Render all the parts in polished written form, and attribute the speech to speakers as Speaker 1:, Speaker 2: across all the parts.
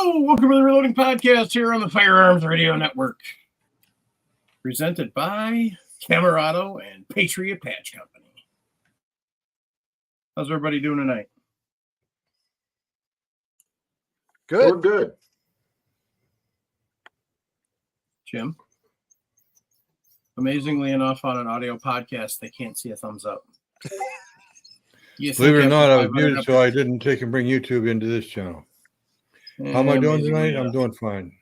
Speaker 1: Hello, welcome to the Reloading Podcast here on the Firearms Radio Network. Presented by Camerado and Patriot Patch Company. How's everybody doing tonight?
Speaker 2: Good. We're good.
Speaker 1: Jim? Amazingly enough, on an audio podcast, they can't see a thumbs up.
Speaker 3: Believe it or not, I was muted, so I didn't take and bring YouTube into this channel. How am I doing tonight? I'm doing fine.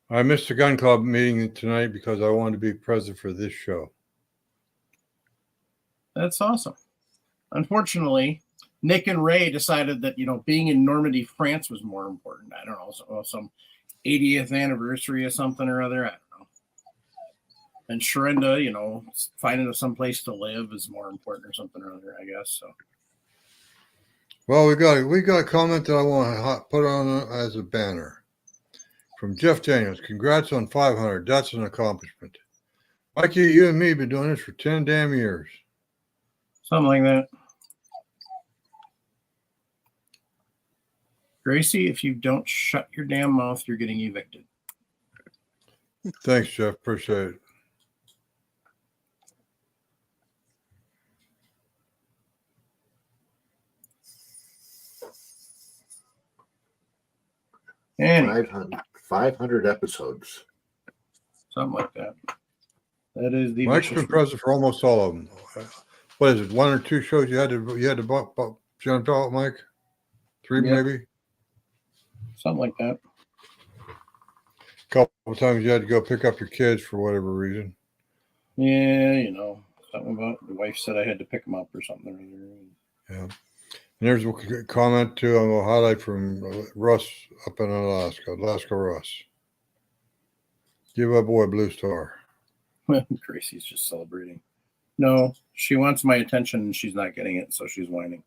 Speaker 3: I missed the gun club meeting tonight because I wanted to be present for this show.
Speaker 1: That's awesome. Unfortunately, Nick and Ray decided that, being in Normandy, France was more important. I don't know, some 80th anniversary or something or other. I don't know. And Sharinda, finding some place to live is more important or something or other, I guess. So.
Speaker 3: Well, we got a comment that I want to put on as a banner from Jeff Daniels. Congrats on 500. That's an accomplishment. Mikey, you and me have been doing this for 10 damn years.
Speaker 1: Something like that. Gracie, if you don't shut your damn mouth, you're getting evicted.
Speaker 3: Thanks, Jeff. Appreciate it.
Speaker 1: Anyway,
Speaker 2: 500 episodes.
Speaker 1: Something like that. That is the.
Speaker 3: Mike's been present for almost all of them. What is it? One or two shows you had to jump out, Mike? Three, maybe.
Speaker 1: Something like that.
Speaker 3: A couple of times you had to go pick up your kids for whatever reason.
Speaker 1: Yeah, something about the wife said I had to pick them up or something.
Speaker 3: Yeah. And there's a comment too. I'm going to highlight from Russ up in Alaska Russ. Give a boy a blue star.
Speaker 1: Gracie's just celebrating. No, she wants my attention and she's not getting it, so she's whining.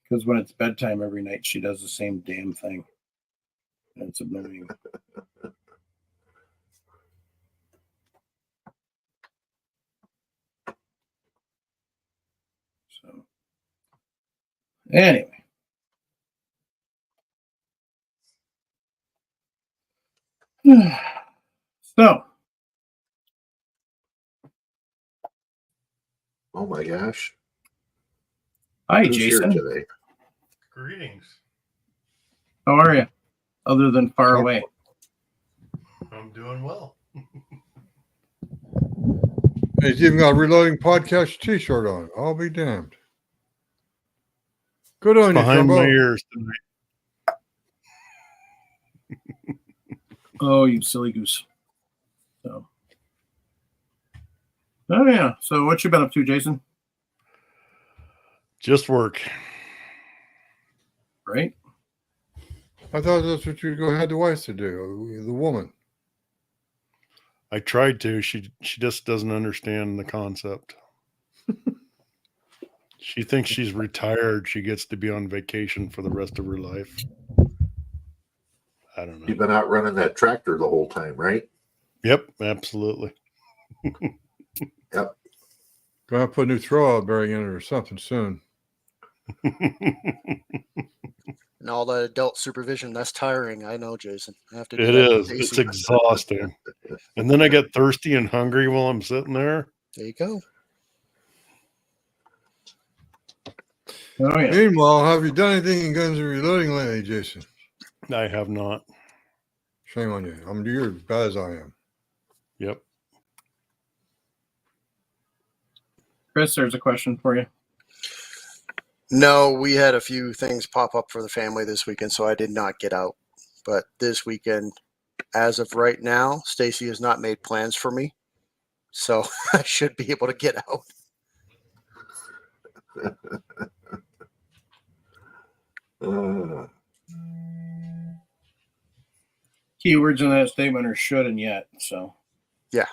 Speaker 1: Because when it's bedtime every night, she does the same damn thing. And it's annoying. So, anyway. So.
Speaker 2: Oh my gosh.
Speaker 1: Hi,
Speaker 2: Who's
Speaker 1: Jason.
Speaker 2: Here today?
Speaker 4: Greetings.
Speaker 1: How are you? Other than far away.
Speaker 4: I'm doing well.
Speaker 3: He's even got a Reloading Podcast t-shirt on. I'll be damned. Good on you,
Speaker 4: Behind
Speaker 3: Trumbo.
Speaker 4: my ears tonight.
Speaker 1: Oh, you silly goose. So. Oh, yeah. So what you been up to, Jason?
Speaker 4: Just work.
Speaker 1: Right?
Speaker 3: I thought that's what you had the wife to do, the woman.
Speaker 4: I tried to. She just doesn't understand the concept. She thinks she's retired. She gets to be on vacation for the rest of her life. I don't know.
Speaker 2: You've been out running that tractor the whole time, right?
Speaker 4: Yep, absolutely.
Speaker 2: Yep.
Speaker 3: Gonna put a new throwout bearing in it or something soon.
Speaker 5: And all the adult supervision, that's tiring. I know, Jason. I have to do
Speaker 4: It
Speaker 5: that
Speaker 4: is.
Speaker 5: with
Speaker 4: It's
Speaker 5: Stacy.
Speaker 4: exhausting. And then I get thirsty and hungry while I'm sitting there.
Speaker 5: There you go.
Speaker 1: Oh, yeah.
Speaker 3: Meanwhile, have you done anything in Guns and Reloading lately, Jason?
Speaker 4: I have not.
Speaker 3: Shame on you. You're as bad as I am.
Speaker 4: Yep.
Speaker 1: Chris, there's a question for you.
Speaker 5: No, we had a few things pop up for the family this weekend, so I did not get out. But this weekend, as of right now, Stacy has not made plans for me, so I should be able to get out.
Speaker 1: Keywords in that statement are should and yet, so.
Speaker 5: Yeah.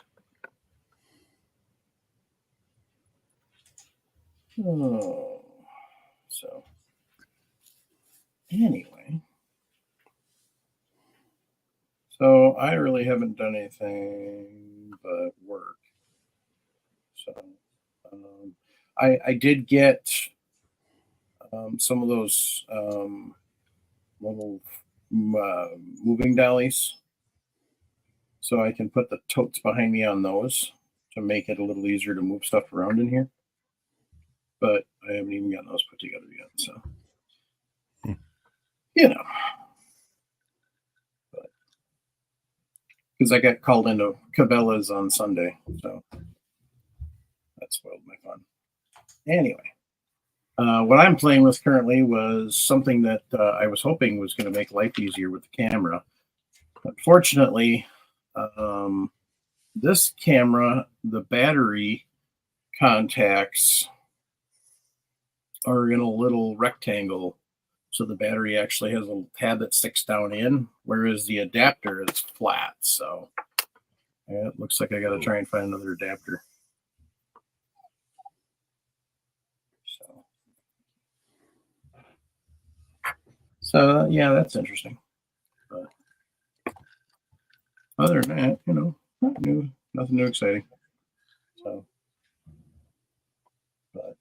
Speaker 1: Oh. So, anyway. So, I really haven't done anything but work. So, I did get some of those little moving dollies, so I can put the totes behind me on those to make it a little easier to move stuff around in here. But I haven't even gotten those put together yet, so you know. Because I got called into Cabela's on Sunday, so that spoiled my fun. Anyway, what I'm playing with currently was something that I was hoping was going to make life easier with the camera. Unfortunately, this camera, the battery contacts are in a little rectangle. So the battery actually has a tab that sticks down in, whereas the adapter is flat. So yeah, it looks like I got to try and find another adapter. So yeah, that's interesting. But other than that, you know, nothing new exciting. So, but.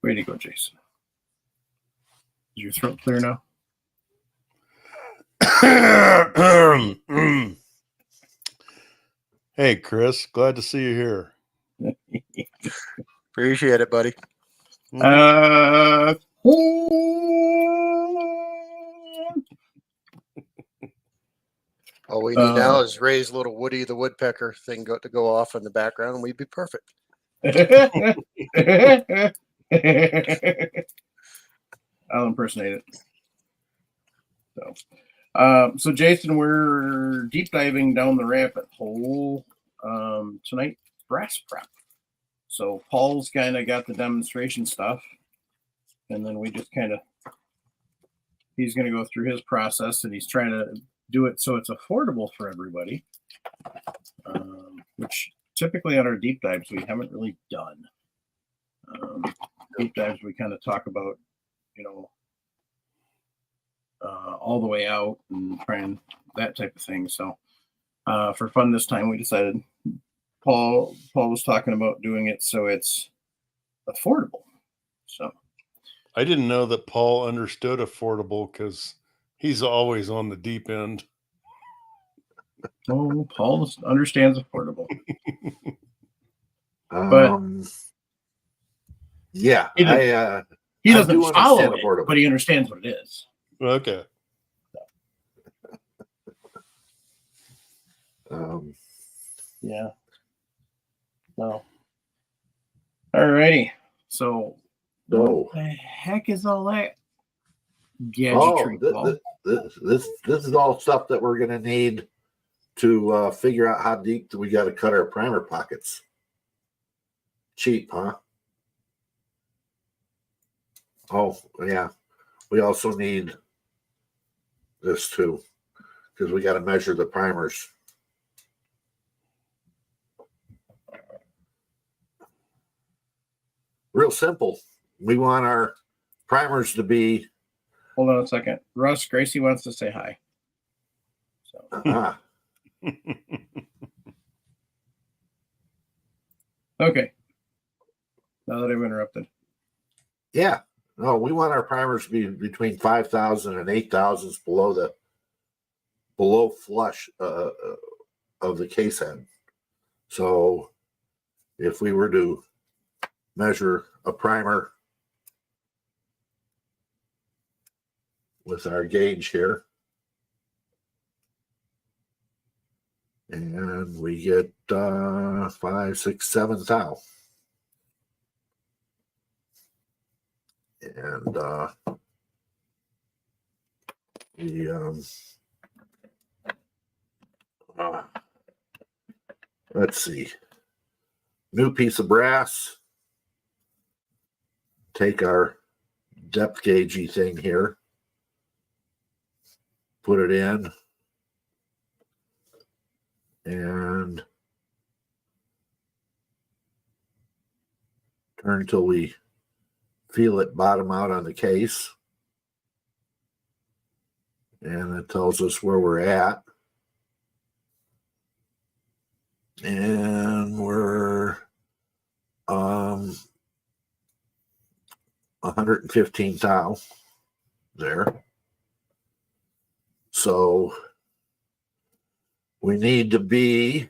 Speaker 1: Way to go, Jason. Is your throat clear now?
Speaker 4: Hey, Chris, glad to see you here.
Speaker 5: Appreciate it, buddy. All we need now is Ray's little Woody the Woodpecker thing to go off in the background, and we'd be perfect.
Speaker 1: I'll impersonate it. So Jason, we're deep diving down the rabbit hole tonight. Brass prep. So Paul's kind of got the demonstration stuff, and then we just he's going to go through his process, and he's trying to do it so it's affordable for everybody, which typically on our deep dives we haven't really done. Deep dives we kind of talk about, you know, all the way out and trying that type of thing. So for fun this time, we decided Paul was talking about doing it so it's affordable. So
Speaker 4: I didn't know that Paul understood affordable because he's always on the deep end.
Speaker 1: Oh, Paul understands affordable. But
Speaker 2: yeah,
Speaker 1: he doesn't follow it, but he understands what it is.
Speaker 4: Okay.
Speaker 1: Yeah. No. Alrighty. So what the heck is all that gadgetry?
Speaker 2: This is all stuff that we're gonna need to figure out how deep do we got to cut our primer pockets. Cheap, huh? Oh yeah. We also need this too, because we got to measure the primers. Real simple. We want our primers to be.
Speaker 1: Hold on a second. Russ, Gracie wants to say hi. So. Okay. Now that I've interrupted.
Speaker 2: Yeah. No, we want our primers to be between 5,000 and 8,000 below flush of the case head. So if we were to measure a primer with our gauge here, and we get 5, 6, 7 thou. And let's see, new piece of brass. Take our depth gaugey thing here, put it in, and turn until we feel it bottom out on the case, and it tells us where we're at. And we're 115 thou there. So we need to be,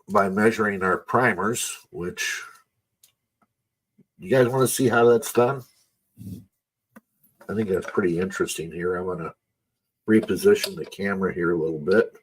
Speaker 2: by measuring our primers, which you guys want to see how that's done? I think that's pretty interesting here. I'm going to reposition the camera here a little bit.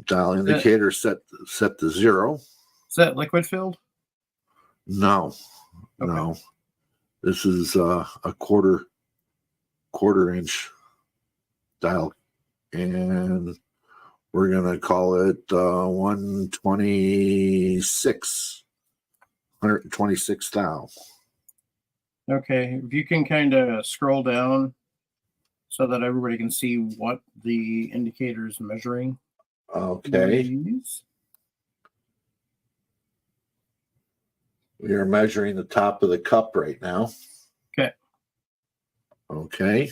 Speaker 2: Dial indicator set to 0.
Speaker 1: Is that liquid filled?
Speaker 2: No,
Speaker 1: Okay.
Speaker 2: no. This is a quarter inch dial, and we're gonna call it 126 thou.
Speaker 1: Okay, if you can kind of scroll down so that everybody can see what the indicator is measuring.
Speaker 2: Okay.
Speaker 1: Please.
Speaker 2: We are measuring the top of the cup right now.
Speaker 1: Okay.
Speaker 2: Okay.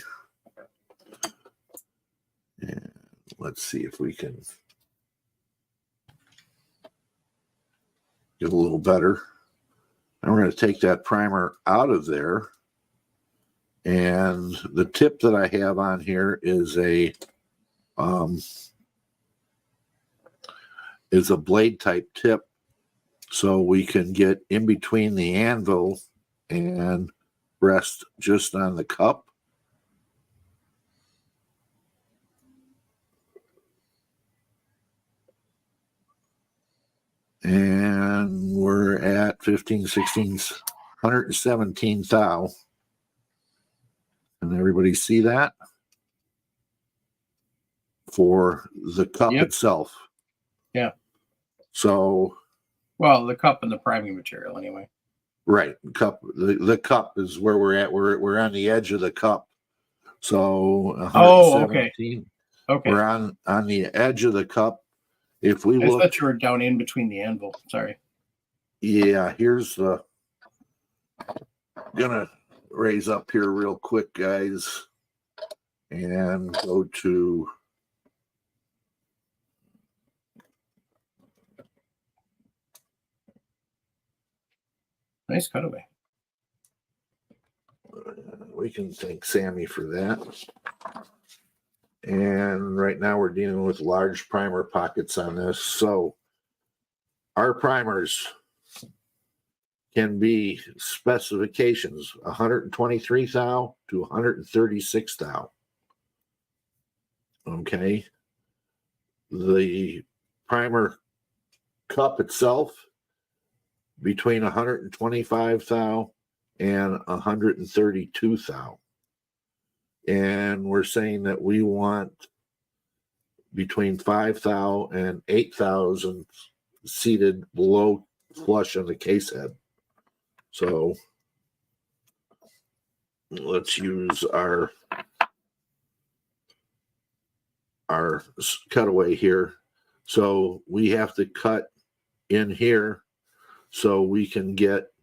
Speaker 2: And let's see if we can get a little better. And we're going to take that primer out of there. And the tip that I have on here is a blade type tip, so we can get in between the anvil and rest just on the cup. And we're at 15, 16, 117 thou. Can everybody see that? For the cup itself.
Speaker 1: Yeah.
Speaker 2: So.
Speaker 1: Well, the cup and the priming material anyway.
Speaker 2: Right. Cup. The cup is where we're at. We're on the edge of the cup. So 117.
Speaker 1: Okay.
Speaker 2: We're on the edge of the cup. If we look,
Speaker 1: I thought you were down in between the anvil. Sorry.
Speaker 2: Yeah, here's the. Gonna raise up here real quick, guys, and go to.
Speaker 1: Nice cutaway.
Speaker 2: We can thank Sammy for that. And right now we're dealing with large primer pockets on this. So our primers can be specifications 123 thou to 136 thou. Okay. The primer cup itself between 125 thou and 132 thou. And we're saying that we want between 5 thou and 8,000 seated below flush on the case head. So let's use our cutaway here. So we have to cut in here so we can get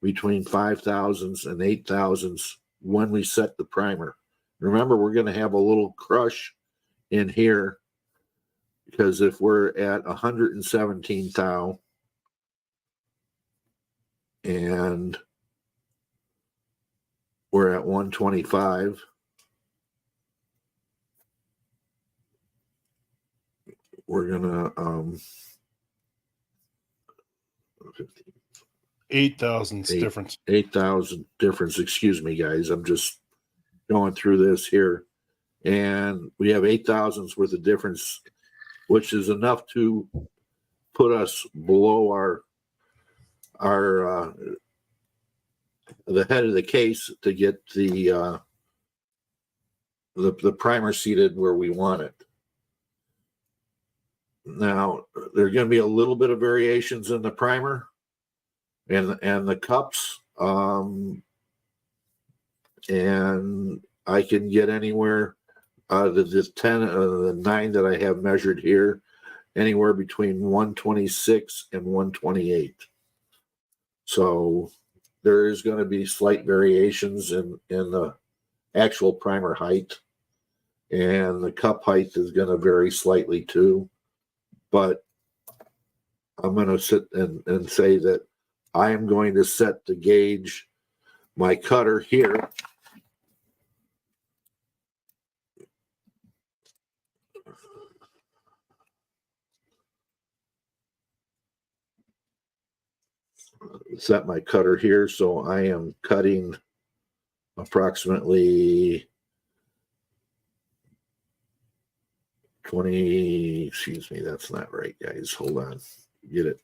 Speaker 2: between 5,000s and 8,000s when we set the primer. Remember, we're going to have a little crush in here because if we're at 117 thou and we're at 125, we're gonna
Speaker 4: 8,000 difference.
Speaker 2: 8,000 difference. Excuse me, guys. I'm just going through this here, and we have 8,000s worth of difference, which is enough to put us below our the head of the case to get the the primer seated where we want it. Now, there are going to be a little bit of variations in the primer and the cups. And I can get anywhere the 10 the 9 that I have measured here, anywhere between 126 and 128. So there is going to be slight variations in the actual primer height, and the cup height is going to vary slightly too. But I'm going to sit and say that I am going to set the gauge, my cutter here, set my cutter here, so I am cutting approximately 20, excuse me, that's not right, guys. Hold on. Get it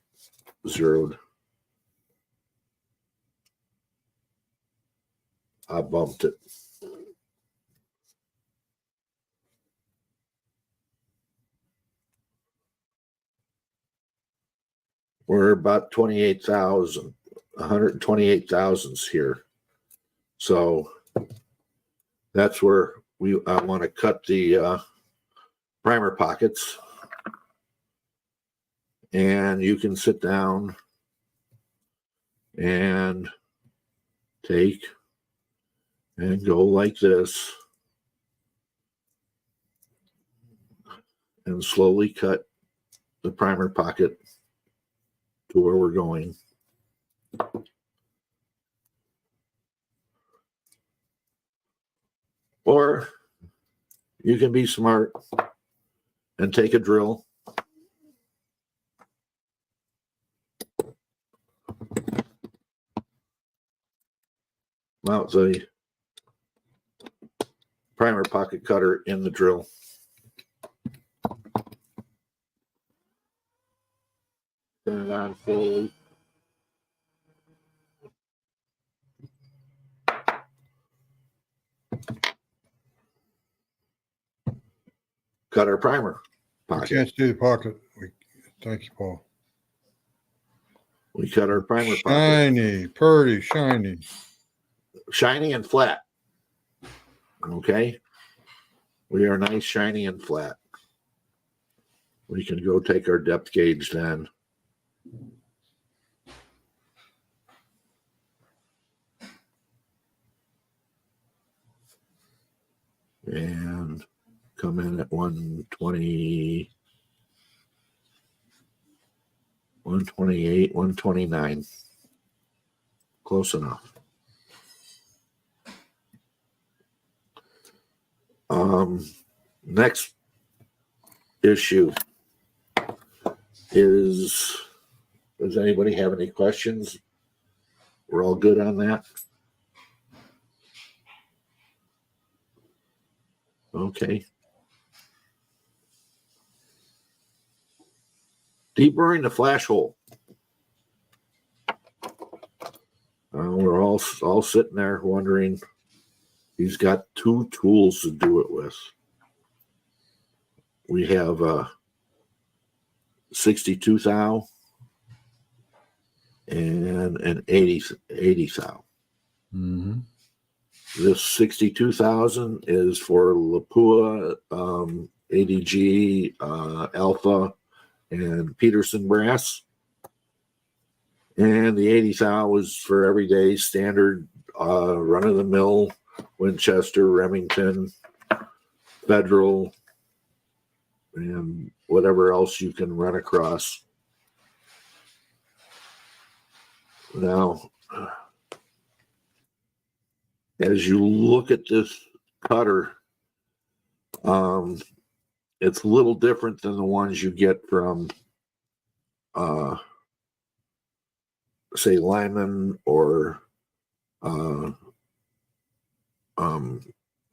Speaker 2: zeroed. I bumped it. We're about 28,000, 128 thousandths here. So that's where I want to cut the primer pockets. And you can sit down and take and go like this and slowly cut the primer pocket to where we're going. Or you can be smart and take a drill mount the primer pocket cutter in the drill. Turn it on fully. Cut our primer pocket.
Speaker 3: Can't see the pocket. Thank you, Paul.
Speaker 2: We cut our primer pocket.
Speaker 3: Shiny, pretty shiny.
Speaker 2: Shiny and flat. Okay. We are nice, shiny, and flat. We can go take our depth gauge then. And come in at 120, 128, 129. Close enough. Next issue is, does anybody have any questions? We're all good on that? Okay. Deburring the flash hole. We're all sitting there wondering, he's got two tools to do it with. We have a 62 thou and an 80 thou.
Speaker 3: Mm-hmm.
Speaker 2: This 62,000 is for Lapua, ADG, Alpha, and Peterson brass. And the 80 thou is for everyday standard run-of-the-mill Winchester, Remington, Federal, and whatever else you can run across. Now, as you look at this cutter, it's a little different than the ones you get from, say, Lyman or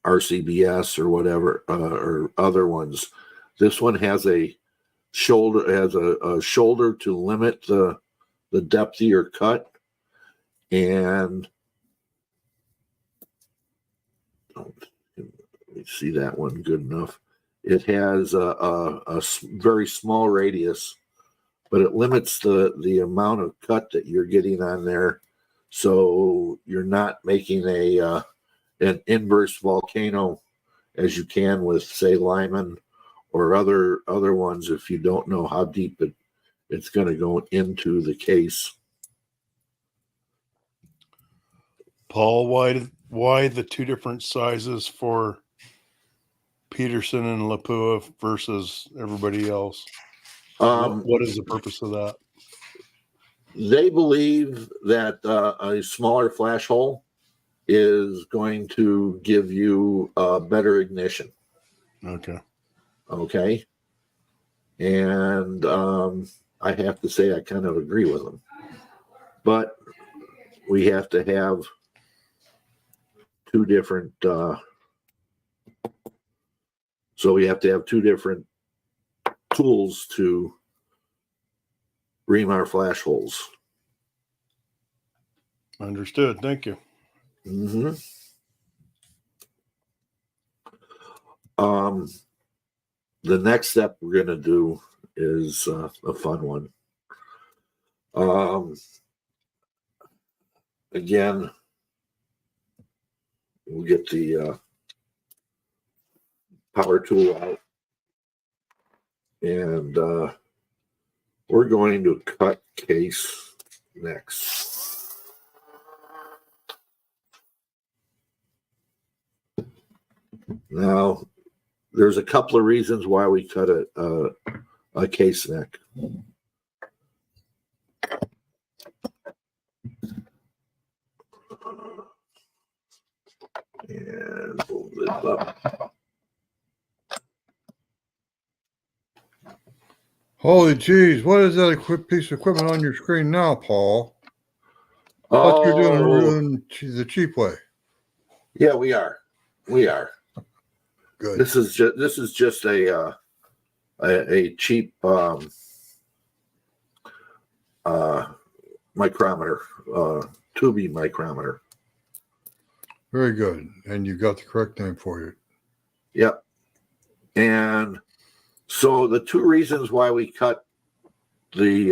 Speaker 2: RCBS or whatever, or other ones. This one has a shoulder to limit the depth of your cut, and me see that one good enough. It has a very small radius, but it limits the amount of cut that you're getting on there, so you're not making an inverse volcano as you can with, say, Lyman or other ones if you don't know how deep it's going to go into the case.
Speaker 4: Paul, why the two different sizes for Peterson and Lapua versus everybody else? What is the purpose of that?
Speaker 2: They believe that a smaller flash hole is going to give you better ignition.
Speaker 4: Okay.
Speaker 2: Okay. And I have to say I kind of agree with them. But we have to have two different tools to ream our flash holes.
Speaker 4: Understood. Thank you.
Speaker 2: Mm-hmm. The next step we're going to do is a fun one. Again, we'll get the power tool out, and we're going to cut case next. Now, there's a couple of reasons why we cut a case neck. And move this up.
Speaker 3: Holy jeez, what is that piece of equipment on your screen now, Paul? I thought you were doing the cheap way.
Speaker 2: Yeah, we are.
Speaker 3: Good.
Speaker 2: This is just a cheap micrometer, tubing micrometer.
Speaker 3: Very good. And you got the correct name for it.
Speaker 2: Yep. And so the two reasons why we cut we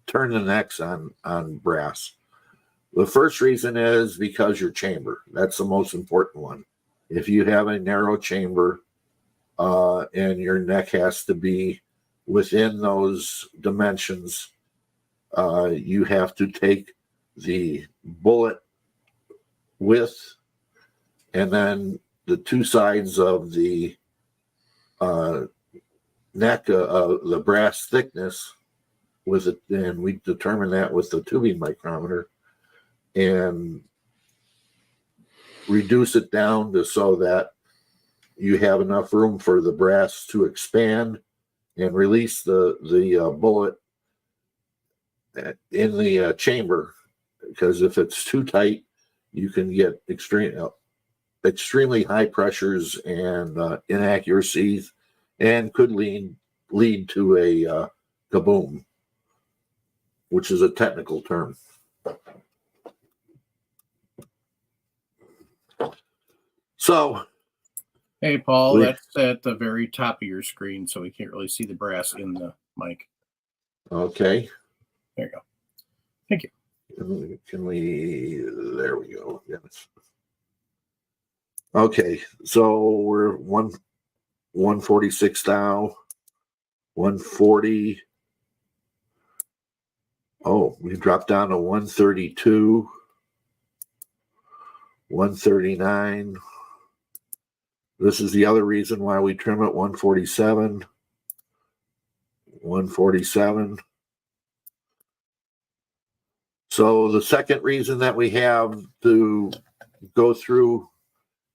Speaker 2: turn the necks on brass. The first reason is because your chamber. That's the most important one. If you have a narrow chamber and your neck has to be within those dimensions, you have to take the bullet width and then the two sides of the neck of the brass thickness with it, and we determine that with the tubing micrometer and reduce it down so that you have enough room for the brass to expand and release the bullet in the chamber, because if it's too tight, you can get extremely high pressures and inaccuracies, and could lead to a kaboom, which is a technical term. So,
Speaker 1: hey, Paul, that's at the very top of your screen, so we can't really see the brass in the mic.
Speaker 2: Okay.
Speaker 1: There you go. Thank you.
Speaker 2: Can we? There we go. Yes. Okay, so we're 146 thou, 140. Oh, we dropped down to 132, 139. This is the other reason why we trim at 147, 147. So the second reason that we have to go through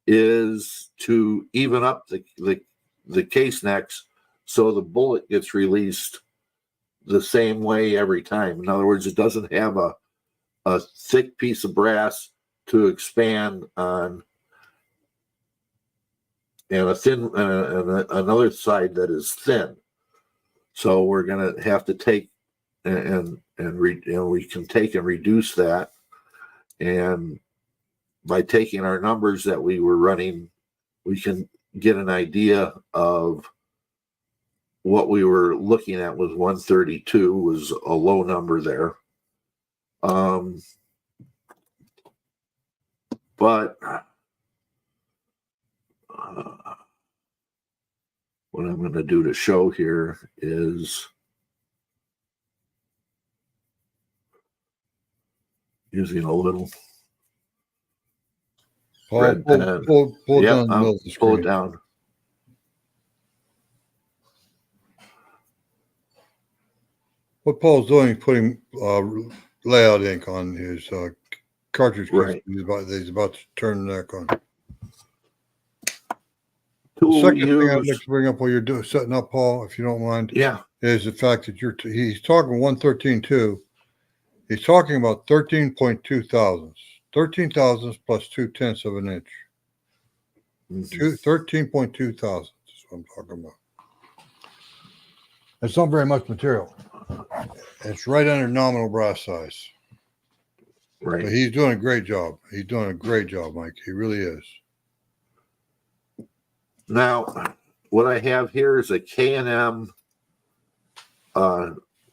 Speaker 2: is to even up the case necks so the bullet gets released the same way every time. In other words, it doesn't have a thick piece of brass to expand on and a thin and another side that is thin. So we're going to have to take and we can take and reduce that and by taking our numbers that we were running, we can get an idea of what we were looking at. Was 132 was a low number there. But what I'm going to do to show here is using a little red pen.
Speaker 3: Pull
Speaker 2: Yep,
Speaker 3: down the middle of the
Speaker 2: pull
Speaker 3: screen.
Speaker 2: it down.
Speaker 3: What Paul's doing is putting layout ink on his cartridge case.
Speaker 2: Right.
Speaker 3: He's about to turn the neck on.
Speaker 2: Tool
Speaker 3: The second
Speaker 2: we
Speaker 3: thing I'd
Speaker 2: use,
Speaker 3: like to bring up while you're setting up, Paul, if you don't mind,
Speaker 2: yeah,
Speaker 3: is the fact that he's talking 113.2. He's talking about 13.2 thousandths. 13 thousandths plus 2/10 of an inch. 13.2 thousandths is what I'm talking about. It's not very much material. It's right under nominal brass size.
Speaker 2: right.
Speaker 3: But he's doing a great job. He's doing a great job, Mike. He really is.
Speaker 2: Now, what I have here is a K&M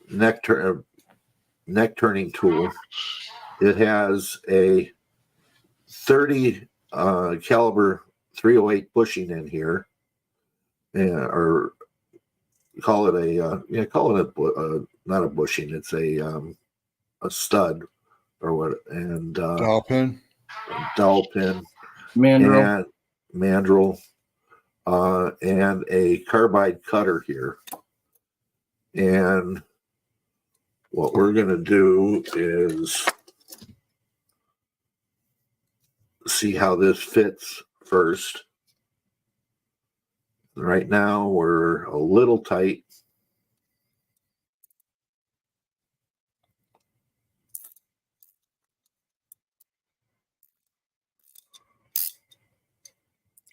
Speaker 2: neck turning tool. It has a 30 caliber 308 bushing in here, or call it not a bushing. It's a stud or what, and
Speaker 3: Dowel pin,
Speaker 1: Mandrel.
Speaker 2: and mandrel, and a carbide cutter here. And what we're going to do is see how this fits first. Right now, we're a little tight.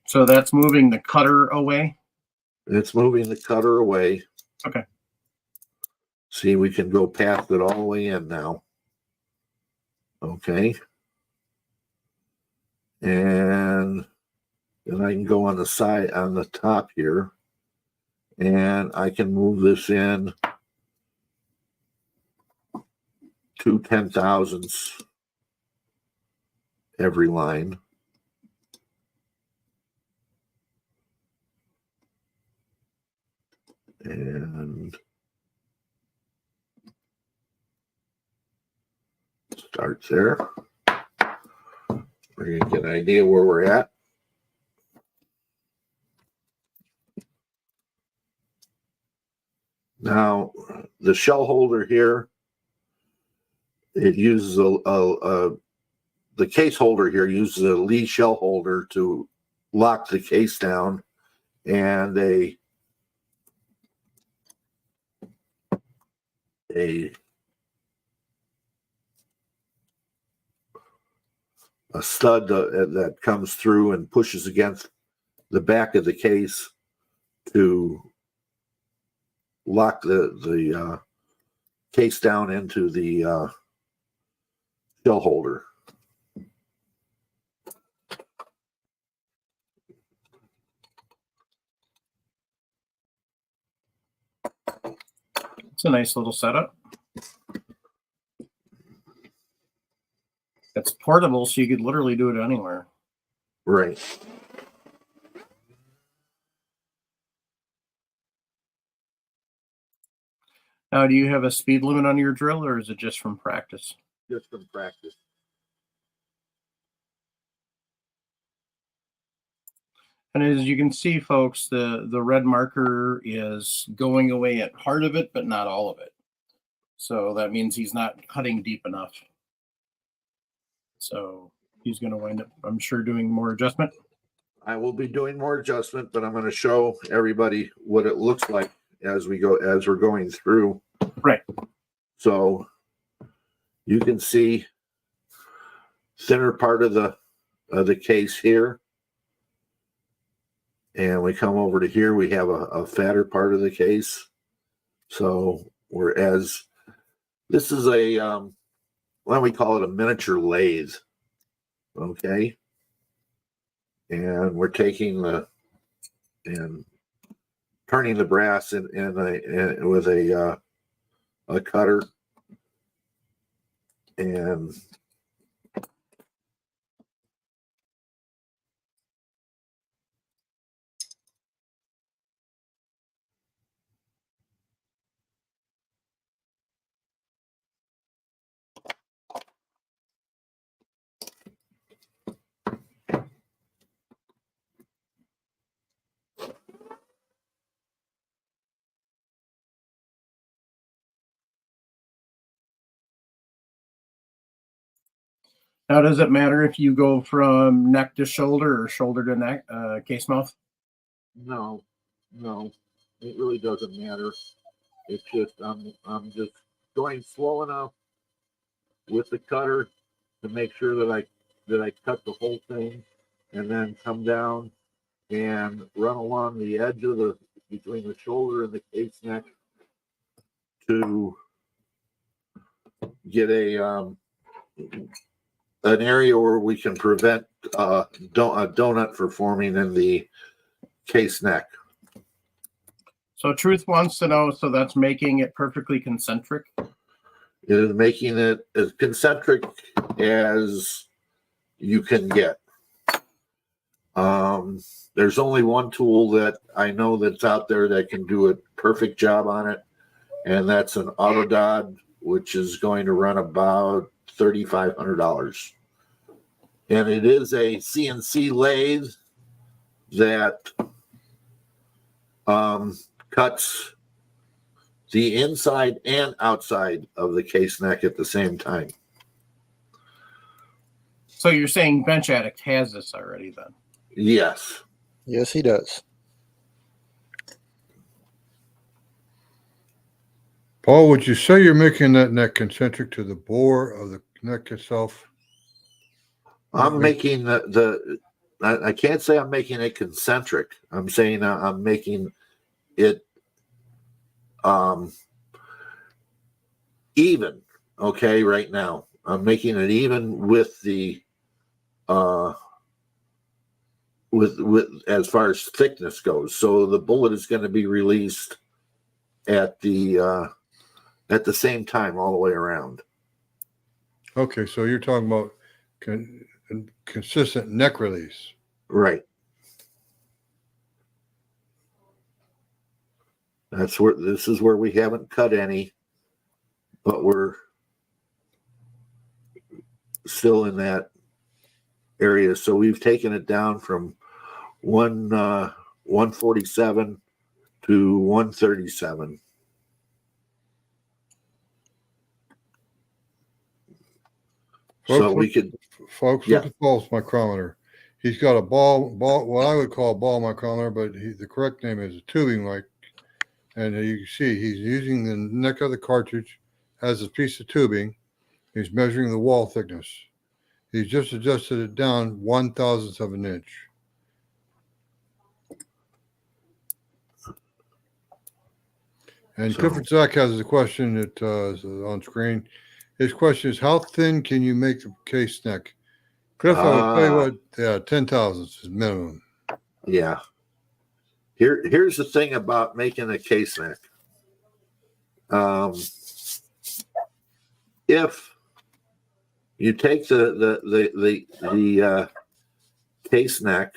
Speaker 1: So that's moving the cutter away.
Speaker 2: It's moving the cutter away.
Speaker 1: Okay.
Speaker 2: See, we can go past it all the way in now. Okay. And then I can go on the side, on the top here, and I can move this in to 10 thousandths every line. And starts there. We're going to get an idea where we're at. Now, the shell holder here, it uses the case holder here uses a Lee shell holder to lock the case down, and a stud that comes through and pushes against the back of the case to lock the case down into the shell holder.
Speaker 1: It's a nice little setup. It's portable, so you could literally do it anywhere.
Speaker 2: Right.
Speaker 1: Now, do you have a speed limit on your drill, or is it just from practice?
Speaker 2: Just from practice.
Speaker 1: And as you can see, folks, the red marker is going away at part of it, but not all of it. So that means he's not cutting deep enough. So he's going to wind up, I'm sure, doing more adjustment.
Speaker 2: I will be doing more adjustment, but I'm going to show everybody what it looks like as we're going through.
Speaker 1: Right.
Speaker 2: So you can see thinner part of the case here. And we come over to here, we have a fatter part of the case. So this is a, why don't we call it a miniature lathe? Okay. And we're taking and turning the brass with a cutter, and
Speaker 1: Now, does it matter if you go from neck to shoulder or shoulder to neck, case mouth?
Speaker 2: no, it really doesn't matter. It's just I'm just going slow enough with the cutter to make sure that I cut the whole thing, and then come down and run along the edge of between the shoulder and the case neck to get an area where we can prevent a donut from forming in the case neck.
Speaker 1: So Truth wants to know, so that's making it perfectly concentric?
Speaker 2: It is making it as concentric as you can get. There's only one tool that I know that's out there that can do a perfect job on it, and that's an Autodod, which is going to run about $3,500. And it is a CNC lathe that cuts the inside and outside of the case neck at the same time.
Speaker 1: So you're saying Bench Addict has this already then?
Speaker 2: Yes.
Speaker 5: Yes, he does.
Speaker 3: Paul, would you say you're making that neck concentric to the bore of the neck itself?
Speaker 2: I'm making I can't say I'm making it concentric. I'm saying I'm making it even. Okay, right now I'm making it even with the with as far as thickness goes. So the bullet is going to be released at the same time all the way around.
Speaker 3: Okay, so you're talking about consistent neck release.
Speaker 2: Right. This is where we haven't cut any, but we're still in that area. So we've taken it down from 147 to 137.
Speaker 3: Folks,
Speaker 2: So we could,
Speaker 3: folks,
Speaker 2: yeah.
Speaker 3: look at Paul's micrometer. He's got a ball, what I would call a ball micrometer, but the correct name is a tubing mic. And you can see he's using the neck of the cartridge as a piece of tubing. He's measuring the wall thickness. He's just adjusted it down 1/1000th of an inch. And Clifford Zach has a question that is on screen. His question is, how thin can you make the case neck? Cliff, I would tell you what, 10/1000ths is minimum.
Speaker 2: Yeah. Here's the thing about making a case neck. If you take the case neck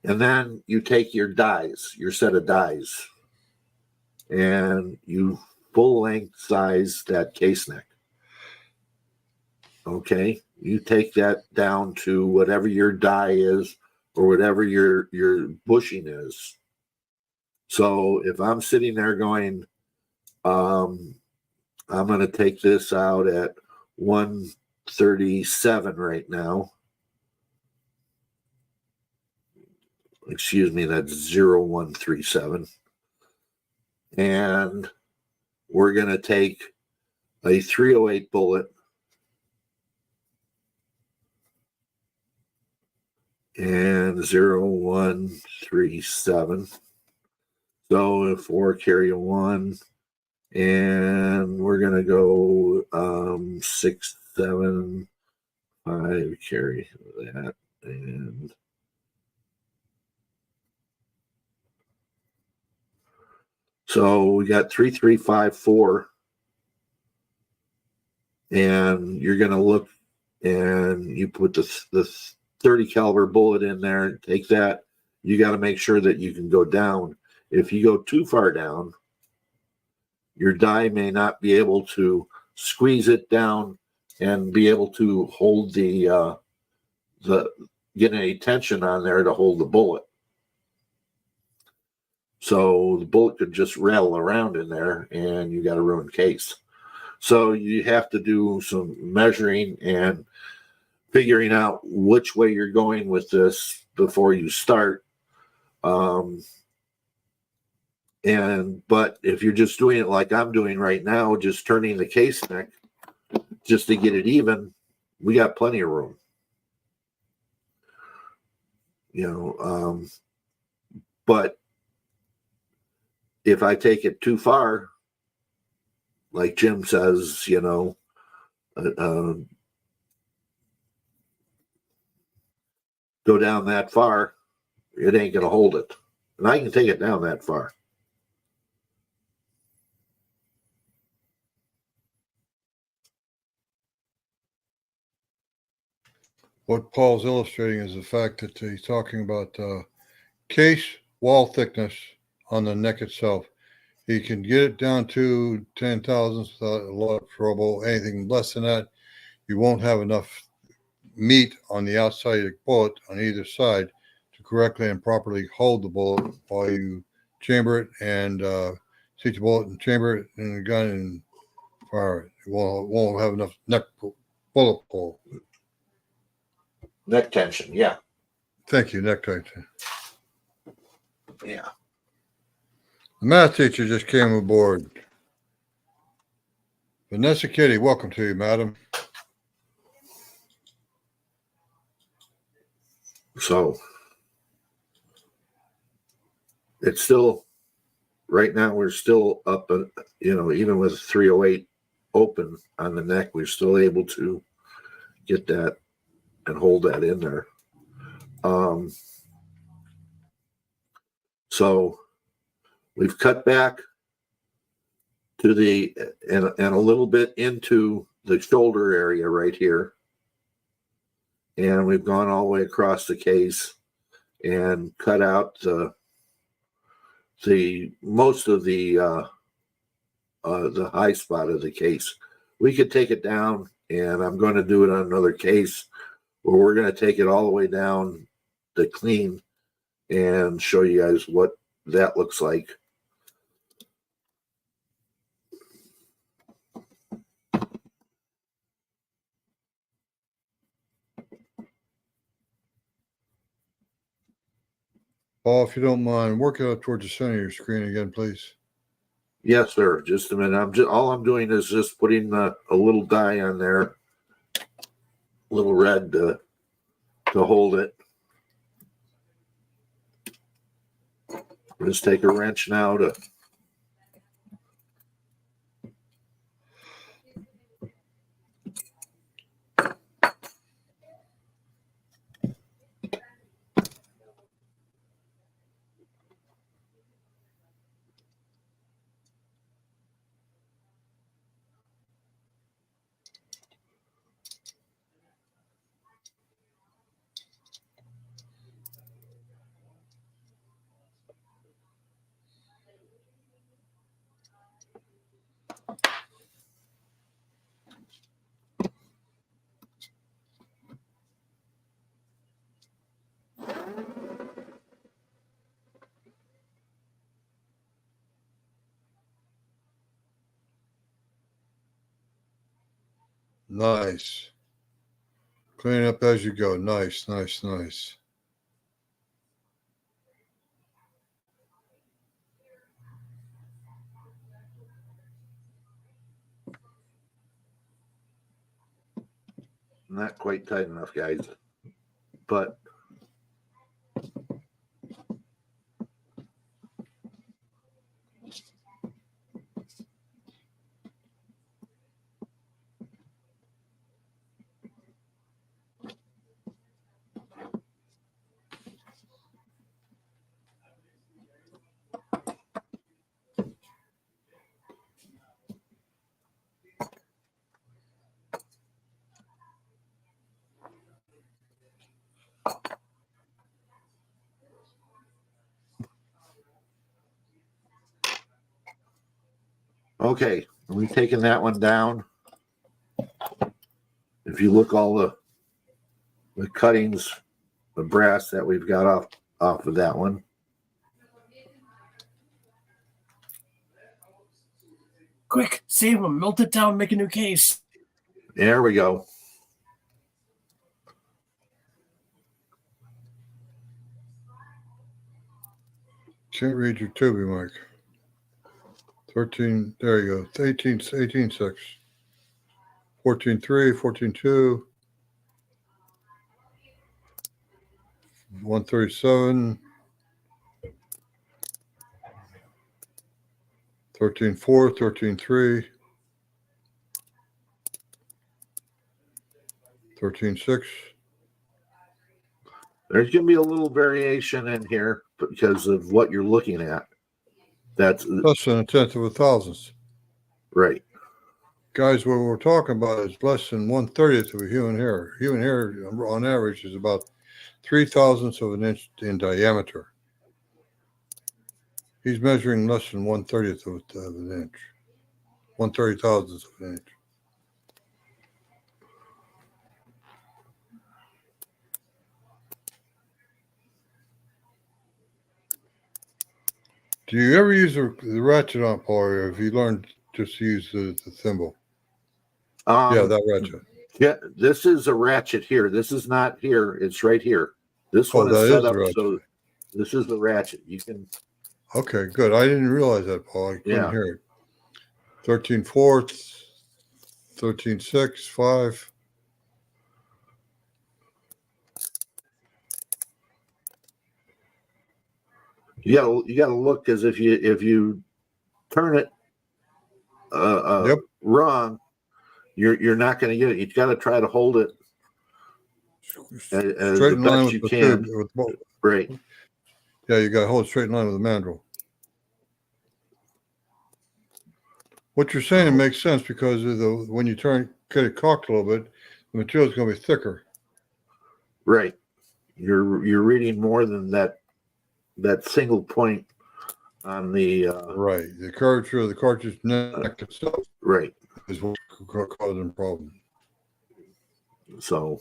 Speaker 2: and then you take your dies, your set of dies, and you full length size that case neck. Okay, you take that down to whatever your die is or whatever your bushing is. So if I'm sitting there going, I'm going to take this out at 137 right now. Excuse me, that's 0137. And we're going to take a 308 bullet and 0137. So if 4 carry a 1, and we're gonna go 6, 7, 5 carry that, and so we got 3, 3, 5, 4, and you're gonna look, and you put the 30 caliber bullet in there. Take that. You got to make sure that you can go down. If you go too far down, your die may not be able to squeeze it down and be able to hold the get any tension on there to hold the bullet. So the bullet could just rattle around in there, and you got a ruined case. So you have to do some measuring and figuring out which way you're going with this before you start. But if you're just doing it like I'm doing right now, just turning the case neck just to get it even, we got plenty of room. But if I take it too far, like Jim says, go down that far, it ain't going to hold it. And I can take it down that far.
Speaker 3: What Paul's illustrating is the fact that he's talking about case wall thickness on the neck itself. He can get it down to 10 thousandths without a lot of trouble. Anything less than that, you won't have enough meat on the outside of the bullet on either side to correctly and properly hold the bullet while you chamber it and seat the bullet and chamber it in the gun and fire it. It won't have enough bullet pull.
Speaker 2: Neck tension, yeah.
Speaker 3: Thank you, neck tension.
Speaker 2: Yeah.
Speaker 3: The math teacher just came aboard. Vanessa Kitty, welcome to you, madam.
Speaker 2: So it's still, right now we're still up, even with 308 open on the neck, we're still able to get that and hold that in there. So we've cut back to and a little bit into the shoulder area right here. And we've gone all the way across the case and cut out the most of the high spot of the case. We could take it down, and I'm going to do it on another case where we're going to take it all the way down to clean and show you guys what that looks like.
Speaker 3: Paul, if you don't mind, work it out towards the center of your screen again, please.
Speaker 2: Yes, sir. Just a minute. All I'm doing is just putting a little die on there, little red to hold it. Just take a wrench now to.
Speaker 3: Nice. Clean up as you go. Nice, nice, nice.
Speaker 2: Not quite tight enough, guys. But Okay, we've taken that one down. If you look all the cuttings, the brass that we've got off of that one.
Speaker 1: Quick, save them, melt it down, make a new case.
Speaker 2: There we go.
Speaker 3: Can't read your tubing, Mike. 13, there you go. 18.6. 14.3, 14.2. 137. 13.4, 13.3. 13.6.
Speaker 2: There's going to be a little variation in here because of what you're looking at. That's
Speaker 3: Less than a tenth of a thousandth.
Speaker 2: right.
Speaker 3: Guys, what we're talking about is less than 1/30th of a human hair. Human hair, on average, is about 3/1000ths of an inch in diameter. He's measuring less than 1/30th of an inch. 1/30,000th of an inch. Do you ever use the ratchet on, Paul, or have you learned just to use the thimble? Yeah, that ratchet.
Speaker 2: Yeah, this is a ratchet here. This is not here. It's right here. This one is set up so this is the ratchet. You can.
Speaker 3: Okay, good. I didn't realize that, Paul. I couldn't hear it. 13/4, 13/6, 5.
Speaker 2: You gotta look, because if you turn it wrong, you're not going to get it. You got to try to hold it as the best you can. Right.
Speaker 3: Yeah, you got to hold it straight in line with the mandrel. What you're saying makes sense because of when you get it cocked a little bit, the material is going to be thicker.
Speaker 2: Right. You're reading more than that single point on the
Speaker 3: right. The curvature of the cartridge neck itself.
Speaker 2: Right.
Speaker 3: Is what causing a problem.
Speaker 2: So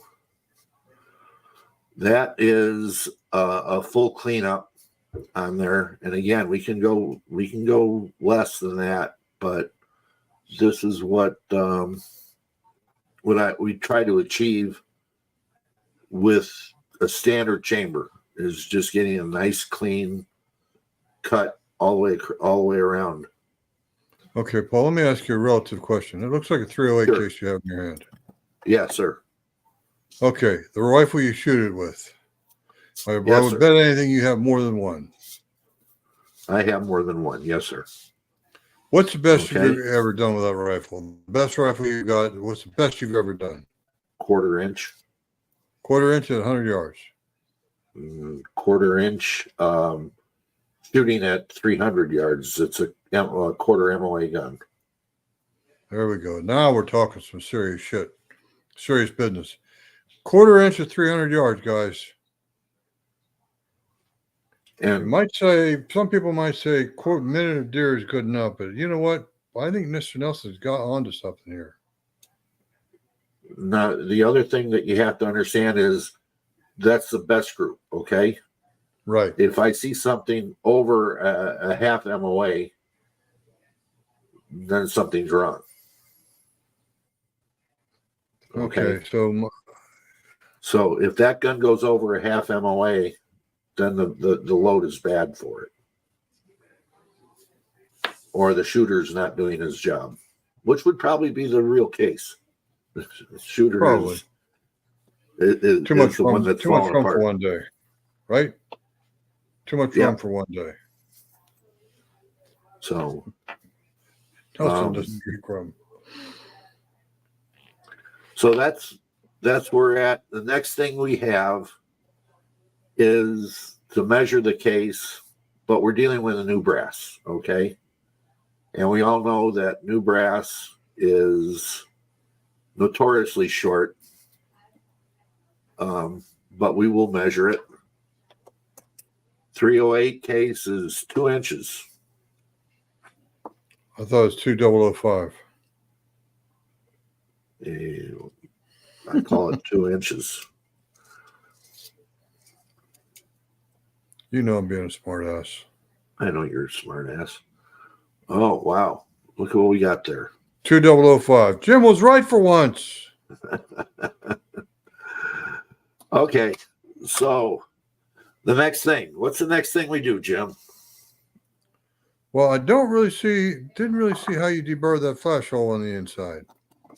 Speaker 2: that is a full cleanup on there, and again, we can go less than that, but this is what we try to achieve with a standard chamber is just getting a nice clean cut all the way around.
Speaker 3: Okay, Paul, let me ask you a relative question. It looks like a 308 case you have in your hand.
Speaker 2: Yes, sir.
Speaker 3: Okay, the rifle you shoot it with. I would bet anything you have more than one. I
Speaker 2: have more than one. Yes, sir.
Speaker 3: What's the best you've ever done with that rifle? The best rifle you got, what's the best you've ever done?
Speaker 2: 1/4 inch.
Speaker 3: 1/4 inch at 100 yards.
Speaker 2: 1/4 inch. Shooting at 300 yards. It's a 1/4 MOA gun.
Speaker 3: There we go. Now we're talking some serious shit. Serious business. 1/4 inch at 300 yards, guys. And you might say, some people might say, minute of deer is good enough, but you know what? I think Mr. Nelson's got onto something here.
Speaker 2: Now, the other thing that you have to understand is that's the best group, okay?
Speaker 3: Right.
Speaker 2: If I see something over a half MOA, then something's wrong.
Speaker 3: Okay.
Speaker 2: So if that gun goes over a half MOA, then the load is bad for it. Or the shooter's not doing his job, which would probably be the real case. The shooter
Speaker 3: probably.
Speaker 2: is
Speaker 3: too much
Speaker 2: the one that's falling apart.
Speaker 3: For one day, right? Too much rum for one day.
Speaker 2: So
Speaker 3: Nelson doesn't drink rum.
Speaker 2: So that's where we're at. The next thing we have is to measure the case, but we're dealing with a new brass, okay? And we all know that new brass is notoriously short, but we will measure it. 308 case is 2 inches.
Speaker 3: I thought it was 2005.
Speaker 2: I call it 2 inches.
Speaker 3: You know I'm being a smart ass.
Speaker 2: I know you're a smart ass. Oh, wow. Look at what we got there.
Speaker 3: 2005. Jim was right for once.
Speaker 2: Okay. So the next thing. What's the next thing we do, Jim?
Speaker 3: Well, I didn't really see how you deburr that flash hole on the inside.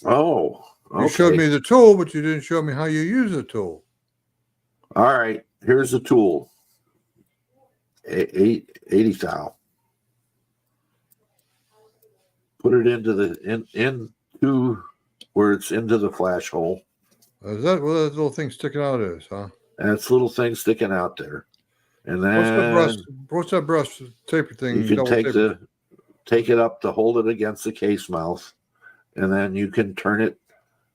Speaker 2: Oh, okay.
Speaker 3: You showed me the tool, but you didn't show me how you use the tool.
Speaker 2: All right. Here's the tool. 80 thou. Put it into where it's into the flash hole.
Speaker 3: Is that what that little thing sticking out is, huh?
Speaker 2: That's little thing sticking out there. And then
Speaker 3: what's that brush taper thing?
Speaker 2: You can take it up to hold it against the case mouth, and then you can turn it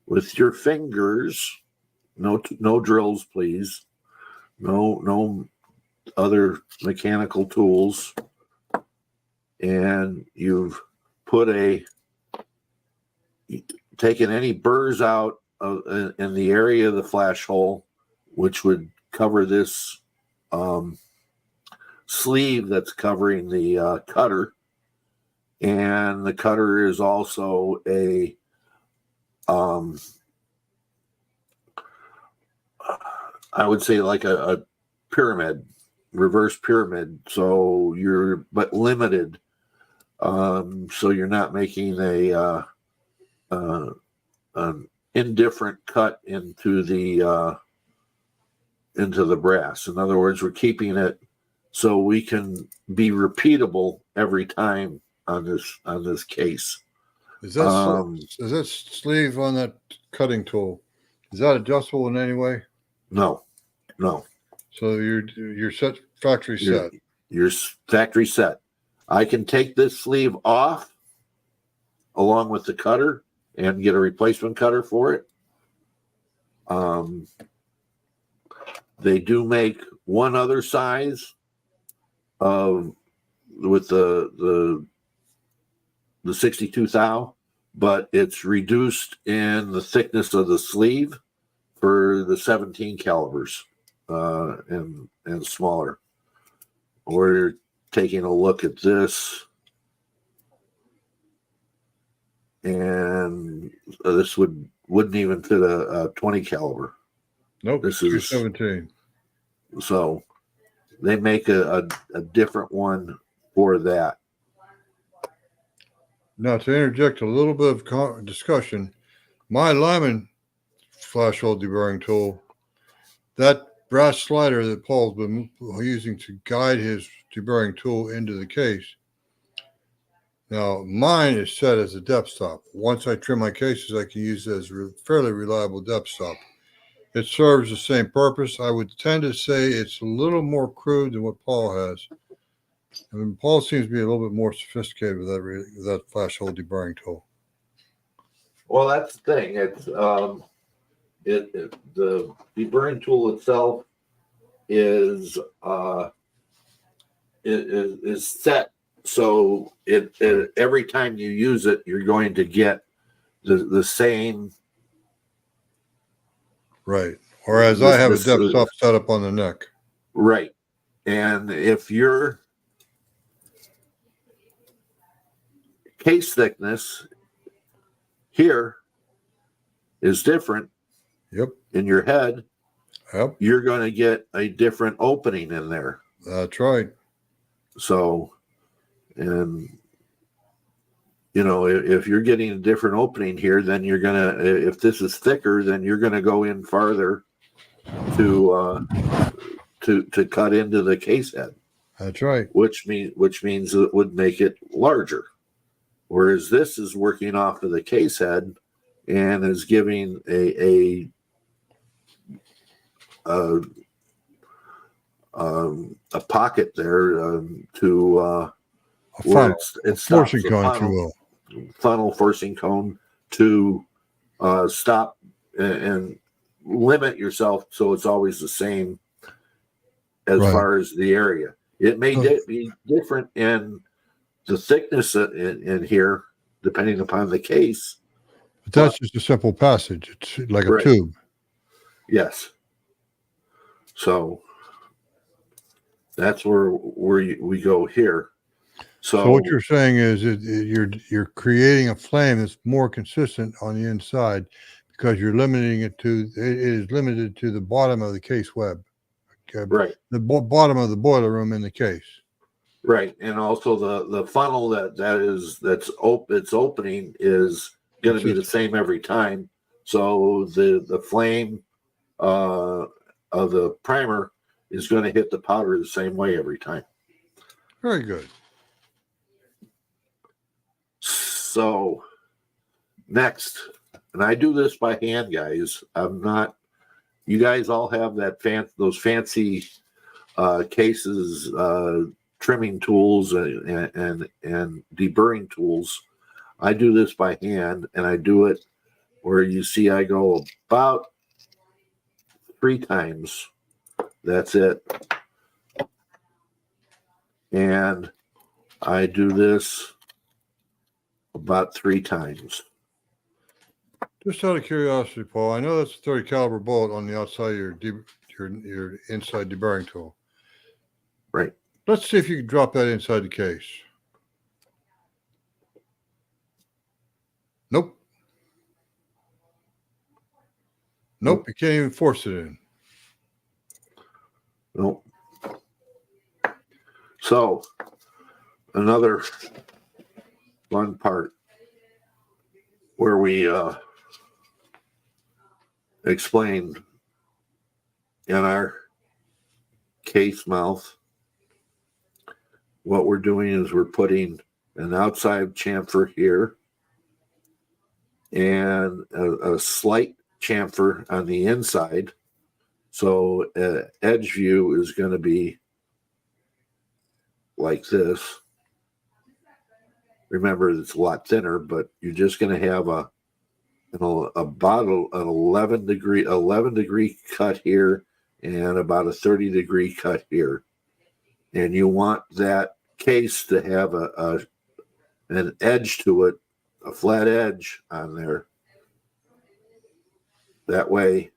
Speaker 2: with your fingers. No drills, please. No other mechanical tools. And you've taken any burrs out in the area of the flash hole, which would cover this sleeve that's covering the cutter. And the cutter is also a I would say like a pyramid, reverse pyramid. So you're but limited. So you're not making an indifferent cut into the brass. In other words, we're keeping it so we can be repeatable every time on this case.
Speaker 3: Is that sleeve on that cutting tool? Is that adjustable in any way?
Speaker 2: No.
Speaker 3: So you're set factory set.
Speaker 2: You're factory set. I can take this sleeve off along with the cutter and get a replacement cutter for it. They do make one other size with the 62 thou, but it's reduced in the thickness of the sleeve for the 17 calibers and smaller. We're taking a look at this, and this wouldn't even fit a 20 caliber.
Speaker 3: Nope,
Speaker 2: this
Speaker 3: is 217.
Speaker 2: So they make a different one for that.
Speaker 3: Now, to interject a little bit of discussion, my Lyman flash hole deburring tool, that brass slider that Paul's been using to guide his deburring tool into the case. Now, mine is set as a depth stop. Once I trim my cases, I can use it as a fairly reliable depth stop. It serves the same purpose. I would tend to say it's a little more crude than what Paul has. I mean, Paul seems to be a little bit more sophisticated with that flash hole deburring tool.
Speaker 2: Well, that's the thing. It's the deburring tool itself is set so it every time you use it, you're going to get the same.
Speaker 3: Right. Whereas I have a depth stop set up on the neck.
Speaker 2: Right. And if your case thickness here is different,
Speaker 3: yep,
Speaker 2: in your head,
Speaker 3: yep,
Speaker 2: you're going to get a different opening in there.
Speaker 3: That's right.
Speaker 2: So, and you know, if you're getting a different opening here, then you're gonna. If this is thicker, then you're gonna go in farther to cut into the case head.
Speaker 3: That's right.
Speaker 2: Which means it would make it larger. Whereas this is working off of the case head and is giving a pocket there to
Speaker 3: funnel, it's forcing cone, if you will.
Speaker 2: Funnel forcing cone to stop and limit yourself so it's always the same as far as the area. It may be different in the thickness in here, depending upon the case.
Speaker 3: But that's just a simple passage. It's like a
Speaker 2: Right.
Speaker 3: tube.
Speaker 2: Yes. So that's where we go here.
Speaker 3: So what you're saying is you're creating a flame that's more consistent on the inside because you're limiting it is limited to the bottom of the case web.
Speaker 2: Right.
Speaker 3: The bottom of the boiler room in the case.
Speaker 2: Right. And also the funnel that's opening is going to be the same every time. So the flame of the primer is going to hit the powder the same way every time.
Speaker 3: Very good.
Speaker 2: So next, and I do this by hand, guys. You guys all have those fancy cases, trimming tools and deburring tools. I do this by hand, and I do it where you see I go about 3 times. That's it. And I do this about 3 times.
Speaker 3: Just out of curiosity, Paul, I know that's a 30 caliber bullet on the outside of your inside deburring tool.
Speaker 2: Right.
Speaker 3: Let's see if you can drop that inside the case. Nope. Nope. You can't even force it in.
Speaker 2: Nope. So another fun part where we explained in our case mouth, what we're doing is we're putting an outside chamfer here and a slight chamfer on the inside. So edge view is going to be like this. Remember, it's a lot thinner, but you're just going to have an 11 degree cut here and about a 30 degree cut here. And you want that case to have an edge to it, a flat edge on there. That way,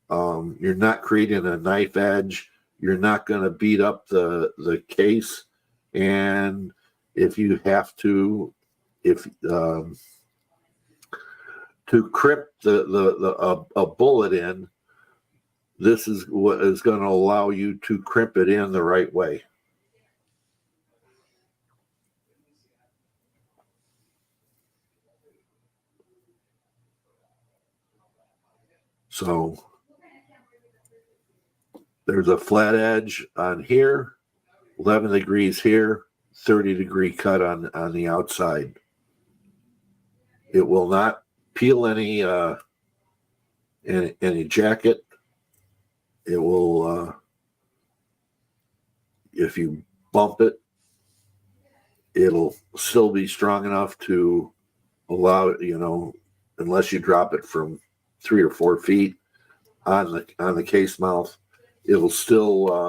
Speaker 2: you're not creating a knife edge. You're not going to beat up the case. And if you have to crimp a bullet in, this is what is going to allow you to crimp it in the right way. So there's a flat edge on here, 11 degrees here, 30 degree cut on the outside. It will not peel any jacket. It will, if you bump it, it'll still be strong enough to allow it, unless you drop it from 3 or 4 feet on the case mouth, it'll still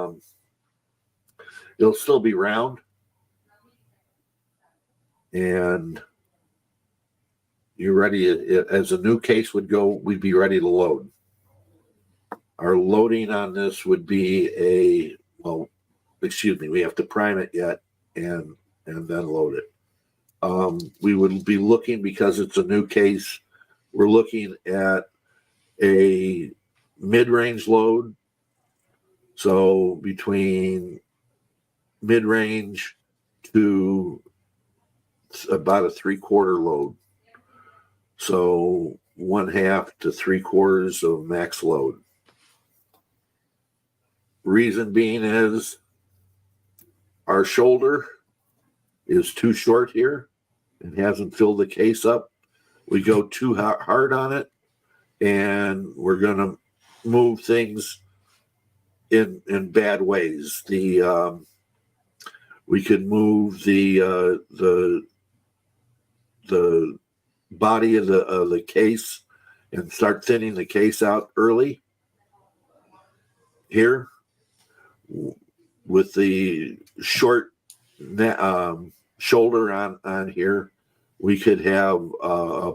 Speaker 2: be round, and you're ready. As a new case would go, we'd be ready to load. Our loading on this would be we have to prime it yet and then load it. We would be looking, because it's a new case, we're looking at a mid-range load. So between mid-range to about a 3/4 load. So 1/2 to 3/4 of max load. Reason being is our shoulder is too short here and hasn't filled the case up. We go too hard on it, and we're going to move things in bad ways. We could move the body of the case and start thinning the case out early here with the short shoulder on here, we could have a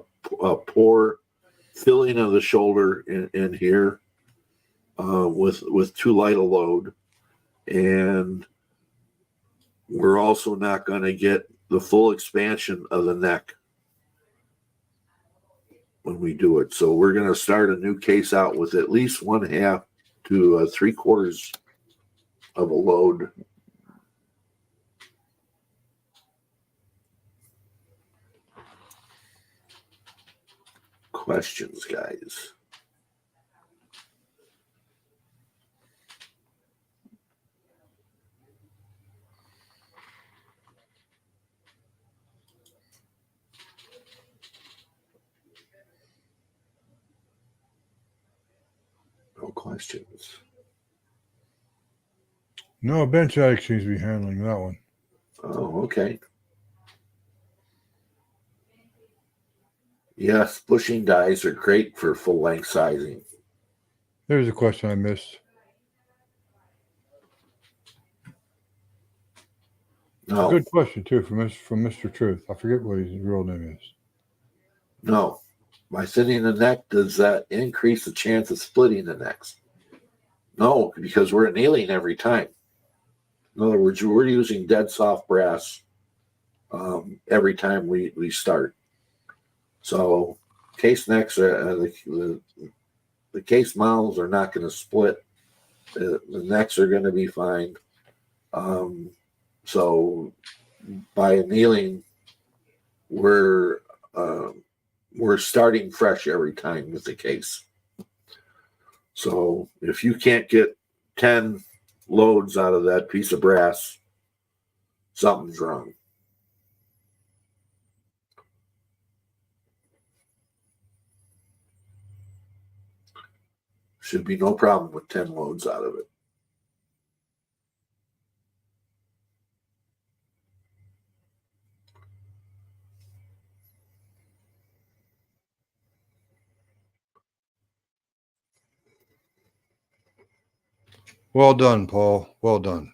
Speaker 2: pour filling of the shoulder in here with too light a load. And we're also not going to get the full expansion of the neck when we do it. So we're going to start a new case out with at least 1/2 to 3/4 of a load. Questions, guys? No questions.
Speaker 3: No, bench addict seems to be handling that one.
Speaker 2: Oh, okay. Yes, bushing dies are great for full length sizing.
Speaker 3: There's a question I missed.
Speaker 2: No.
Speaker 3: Good question too from Mr. Truth. I forget what his real name is.
Speaker 2: No. By thinning the neck, does that increase the chance of splitting the necks? No, because we're annealing every time. In other words, we're using dead soft brass every time we start. So case necks are the case mouths are not going to split. The necks are going to be fine. So by annealing, we're starting fresh every time with the case. So if you can't get 10 loads out of that piece of brass, something's wrong. Should be no problem with 10 loads out of it.
Speaker 3: Well done, Paul. Well done.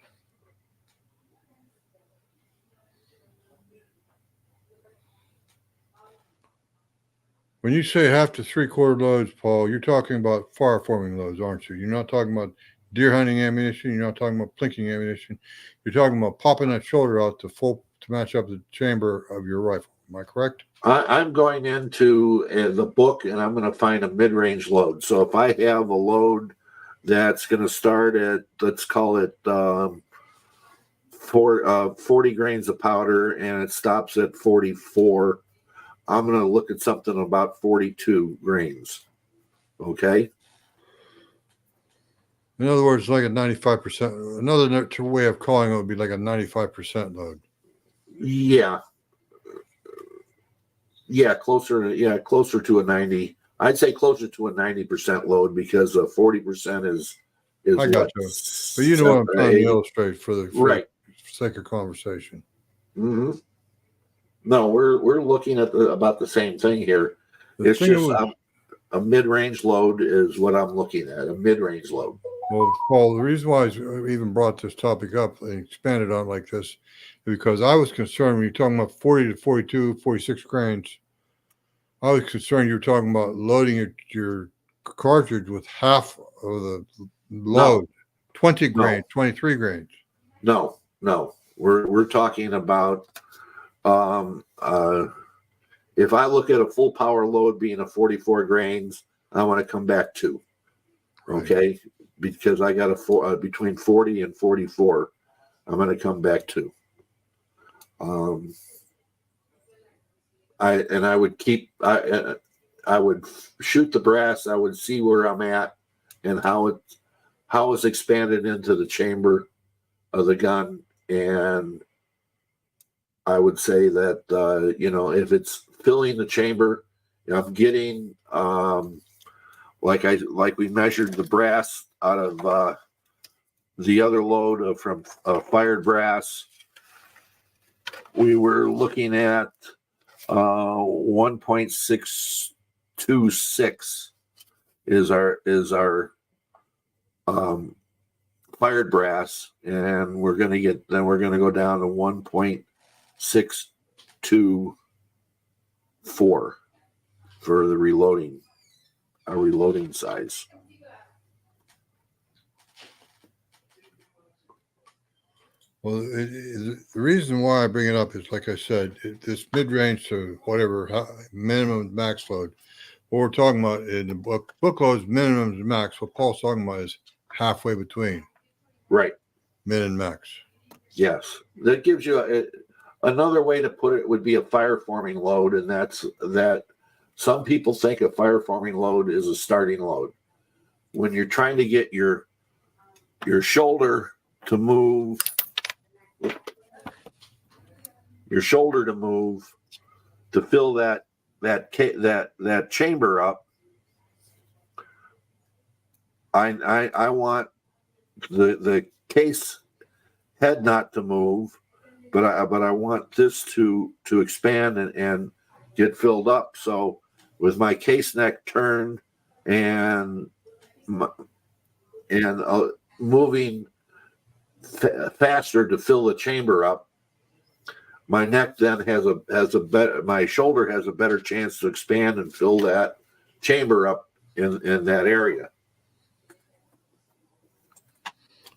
Speaker 3: When you say 1/2 to 3/4 loads, Paul, you're talking about fire forming loads, aren't you? You're not talking about deer hunting ammunition. You're not talking about plinking ammunition. You're talking about popping that shoulder out to match up the chamber of your rifle. Am I correct?
Speaker 2: I'm going into the book and I'm going to find a mid-range load. So if I have a load that's going to start at, let's call it 40 grains of powder and it stops at 44, I'm going to look at something about 42 grains. Okay.
Speaker 3: In other words, like a 95%. Another way of calling it would be like a 95% load.
Speaker 2: Yeah. Yeah, closer to a 90. I'd say closer to a 90% load because 40% is
Speaker 3: I got you. But you know what I'm trying to illustrate for the sake of conversation.
Speaker 2: Mm-hmm. No, we're looking at about the same thing here. It's just a mid-range load is what I'm looking at, a mid-range load.
Speaker 3: Well, Paul, the reason why I even brought this topic up and expanded on it like this is because I was concerned when you're talking about 40 to 42, 46 grains. I was concerned you were talking about loading your cartridge with half of the load, no. 20 grains, 23 grains.
Speaker 2: No. We're talking about if I look at a full power load being a 44 grains, I want to come back 2. Okay, right. Because I got between 40 and 44, I'm going to come back 2. I would shoot the brass. I would see where I'm at and how it's expanded into the chamber of the gun, and I would say that if it's filling the chamber, I'm getting like we measured the brass out of the other load from fired brass. We were looking at 1.626 is our fired brass, and we're going to go down to 1.8 624 for the reloading size.
Speaker 3: Well, the reason why I bring it up is, like I said, this mid-range to whatever minimum max load. What we're talking about in the book loads minimum to max. What Paul's talking about is halfway between.
Speaker 2: Right.
Speaker 3: Min and max.
Speaker 2: Yes. That gives you another way to put it would be a fire forming load, and that's that some people think a fire forming load is a starting load. When you're trying to get your shoulder to move, to fill that chamber up, I want the case head not to move, but I want this to expand and get filled up. So with my case neck turned and moving faster to fill the chamber up, my neck then my shoulder has a better chance to expand and fill that chamber up in that area.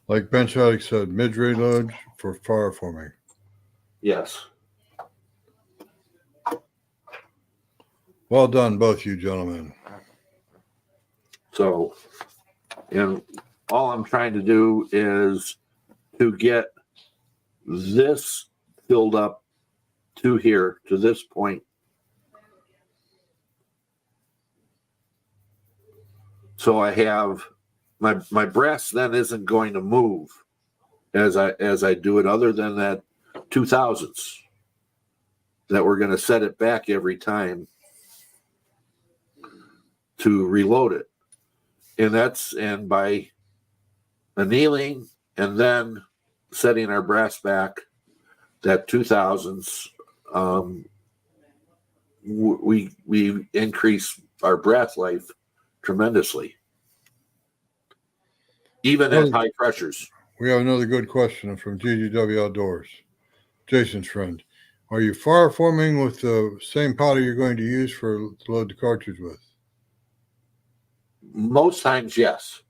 Speaker 3: Like Ben Shattuck said, mid-range load for fire forming.
Speaker 2: Yes.
Speaker 3: Well done, both you gentlemen.
Speaker 2: So, and all I'm trying to do is to get this filled up to here, to this point. So I have my breast then isn't going to move as I do it, other than that 2000s that we're going to set it back every time to reload it. And by annealing and then setting our brass back, that 2000s, we increase our brass life tremendously, even at high pressures.
Speaker 3: We have another good question from GGW Outdoors. Jason's friend. Are you fire forming with the same powder you're going to use to load the cartridge with?
Speaker 2: Most times, yes.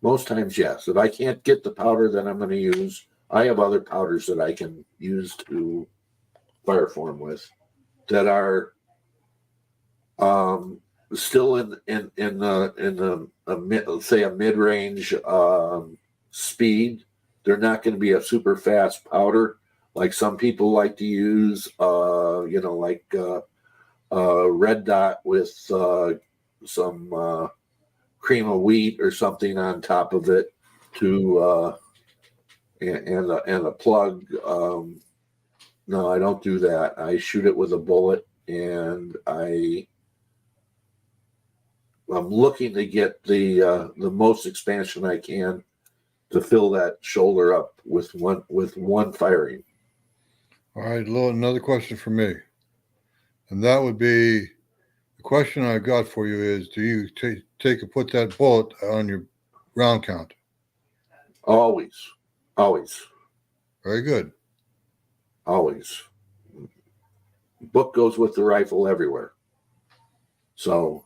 Speaker 2: If I can't get the powder that I'm going to use, I have other powders that I can use to fire form with that are still in let's say a mid-range speed. They're not going to be a super fast powder like some people like to use. Like red dot with some cream of wheat or something on top of it to and a plug. No, I don't do that. I shoot it with a bullet, and I'm looking to get the most expansion I can to fill that shoulder up with one firing.
Speaker 3: All right, another question for me, and that would be the question I got for you is: do you put that bullet on your round count?
Speaker 2: Always.
Speaker 3: Very good.
Speaker 2: Always. Book goes with the rifle everywhere. So,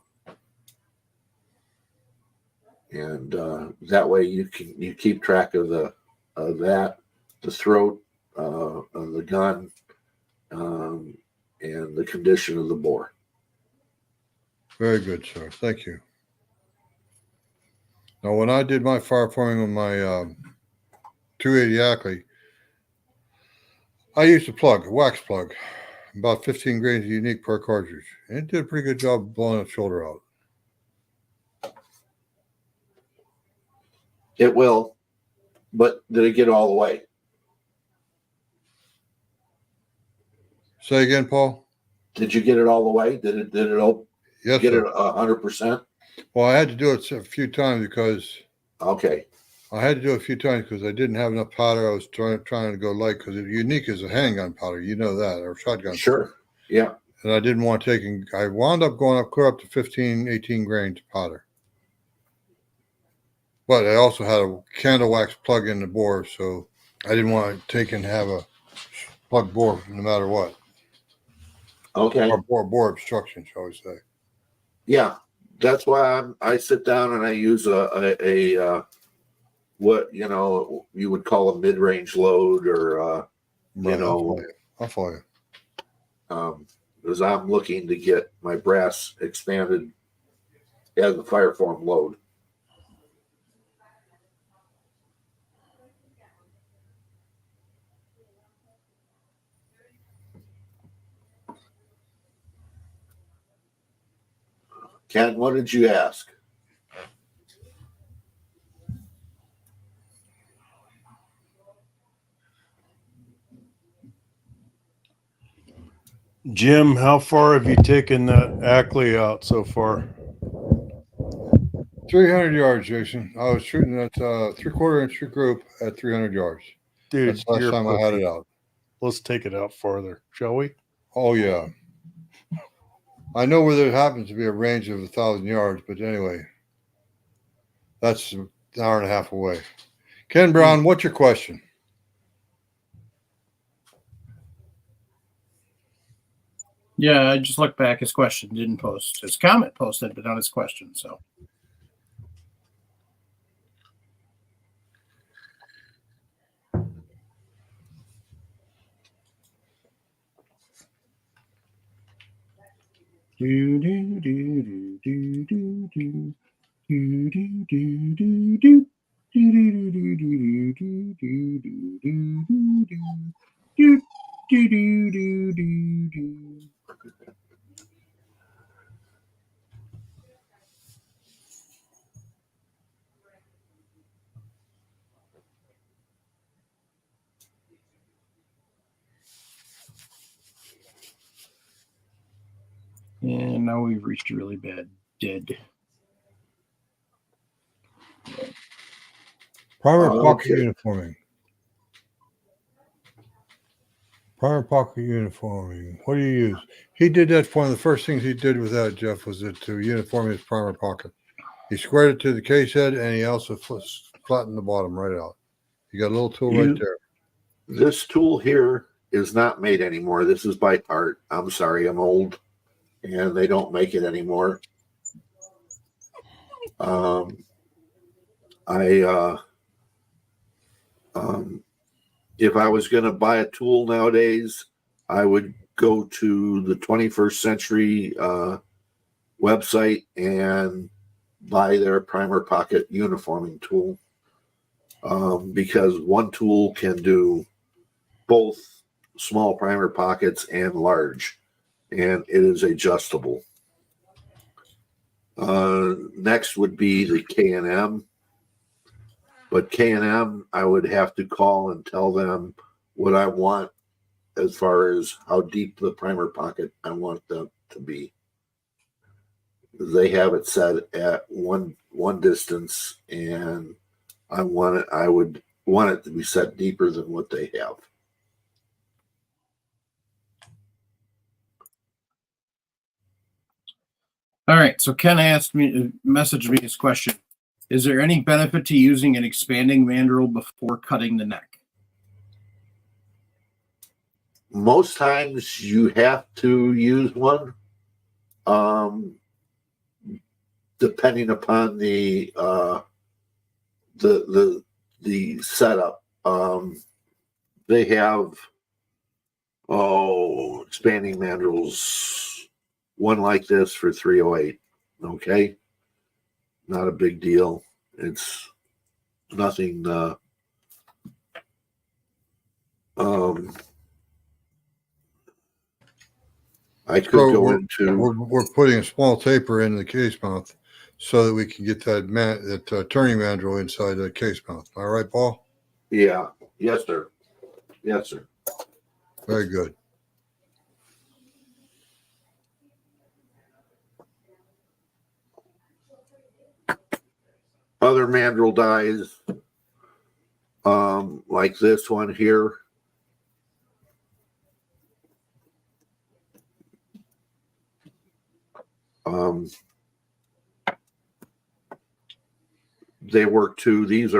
Speaker 2: and that way you keep track of the throat of the gun, and the condition of the bore.
Speaker 3: Very good, sir. Thank you. Now, when I did my fire forming with my 280 Ackley, I used a wax plug, about 15 grains of unique per cartridge. And it did a pretty good job of blowing that shoulder out.
Speaker 2: It will, but did it get all the way?
Speaker 3: Say again, Paul?
Speaker 2: Did you get it all the way? Did it
Speaker 3: Yes,
Speaker 2: get
Speaker 3: sir.
Speaker 2: it 100%?
Speaker 3: Well, I had to do it a few times because
Speaker 2: Okay.
Speaker 3: I didn't have enough powder. I was trying to go light because unique is a handgun powder. You know that, or shotgun.
Speaker 2: Sure. Yeah.
Speaker 3: And I didn't want I wound up going clear up to 15, 18 grains of powder. But I also had a candle wax plug in the bore, so I didn't want to take and have a plug bore no matter what.
Speaker 2: Okay.
Speaker 3: Or bore obstruction, shall we say.
Speaker 2: Yeah. That's why I sit down and I use a what, you would call a mid-range load or,
Speaker 3: Right, I'll follow you.
Speaker 2: Because I'm looking to get my brass expanded as a fireform load. Ken, what did you ask?
Speaker 4: Jim, how far have you taken that Ackley out so far?
Speaker 3: 300 yards, Jason. I was shooting that 3/4 inch group at 300 yards.
Speaker 4: Dude,
Speaker 3: that's the last time I had it out.
Speaker 4: Let's take it out farther, shall we?
Speaker 3: Oh, yeah. I know where there happens to be a range of 1,000 yards, but anyway, that's an hour and a half away. Ken Brown, what's your question?
Speaker 1: Yeah, I just looked back. His question didn't post. His comment posted, but not his question. So. Do do do do do do do do do do do do. And now we've reached a really bad dead.
Speaker 3: Primer pocket uniforming. Primer pocket uniforming. What do you use? He did that. One of the first things he did with that, Jeff, was to uniform his primer pocket. He squared it to the case head, and he also flattened the bottom right out. You got a little tool right there.
Speaker 2: This tool here is not made anymore. This is by part. I'm sorry, I'm old, and they don't make it anymore. If I was going to buy a tool nowadays, I would go to the 21st Century website and buy their primer pocket uniforming tool, because one tool can do both small primer pockets and large, and it is adjustable. Next would be the K&M. But K&M, I would have to call and tell them what I want as far as how deep the primer pocket I want them to be. They have it set at one distance, and I would want it to be set deeper than what they have.
Speaker 1: All right. So Ken messaged me his question. Is there any benefit to using an expanding mandrel before cutting the neck?
Speaker 2: Most times you have to use one, depending upon the setup. They have expanding mandrels, one like this for 308. Okay, not a big deal. It's nothing. I could go into.
Speaker 3: We're putting a small taper in the case mouth so that we can get that turning mandrel inside the case mouth. All right, Paul?
Speaker 2: Yeah. Yes, sir. Yes, sir.
Speaker 3: Very good.
Speaker 2: Other mandrel dies, like this one here. They work too. These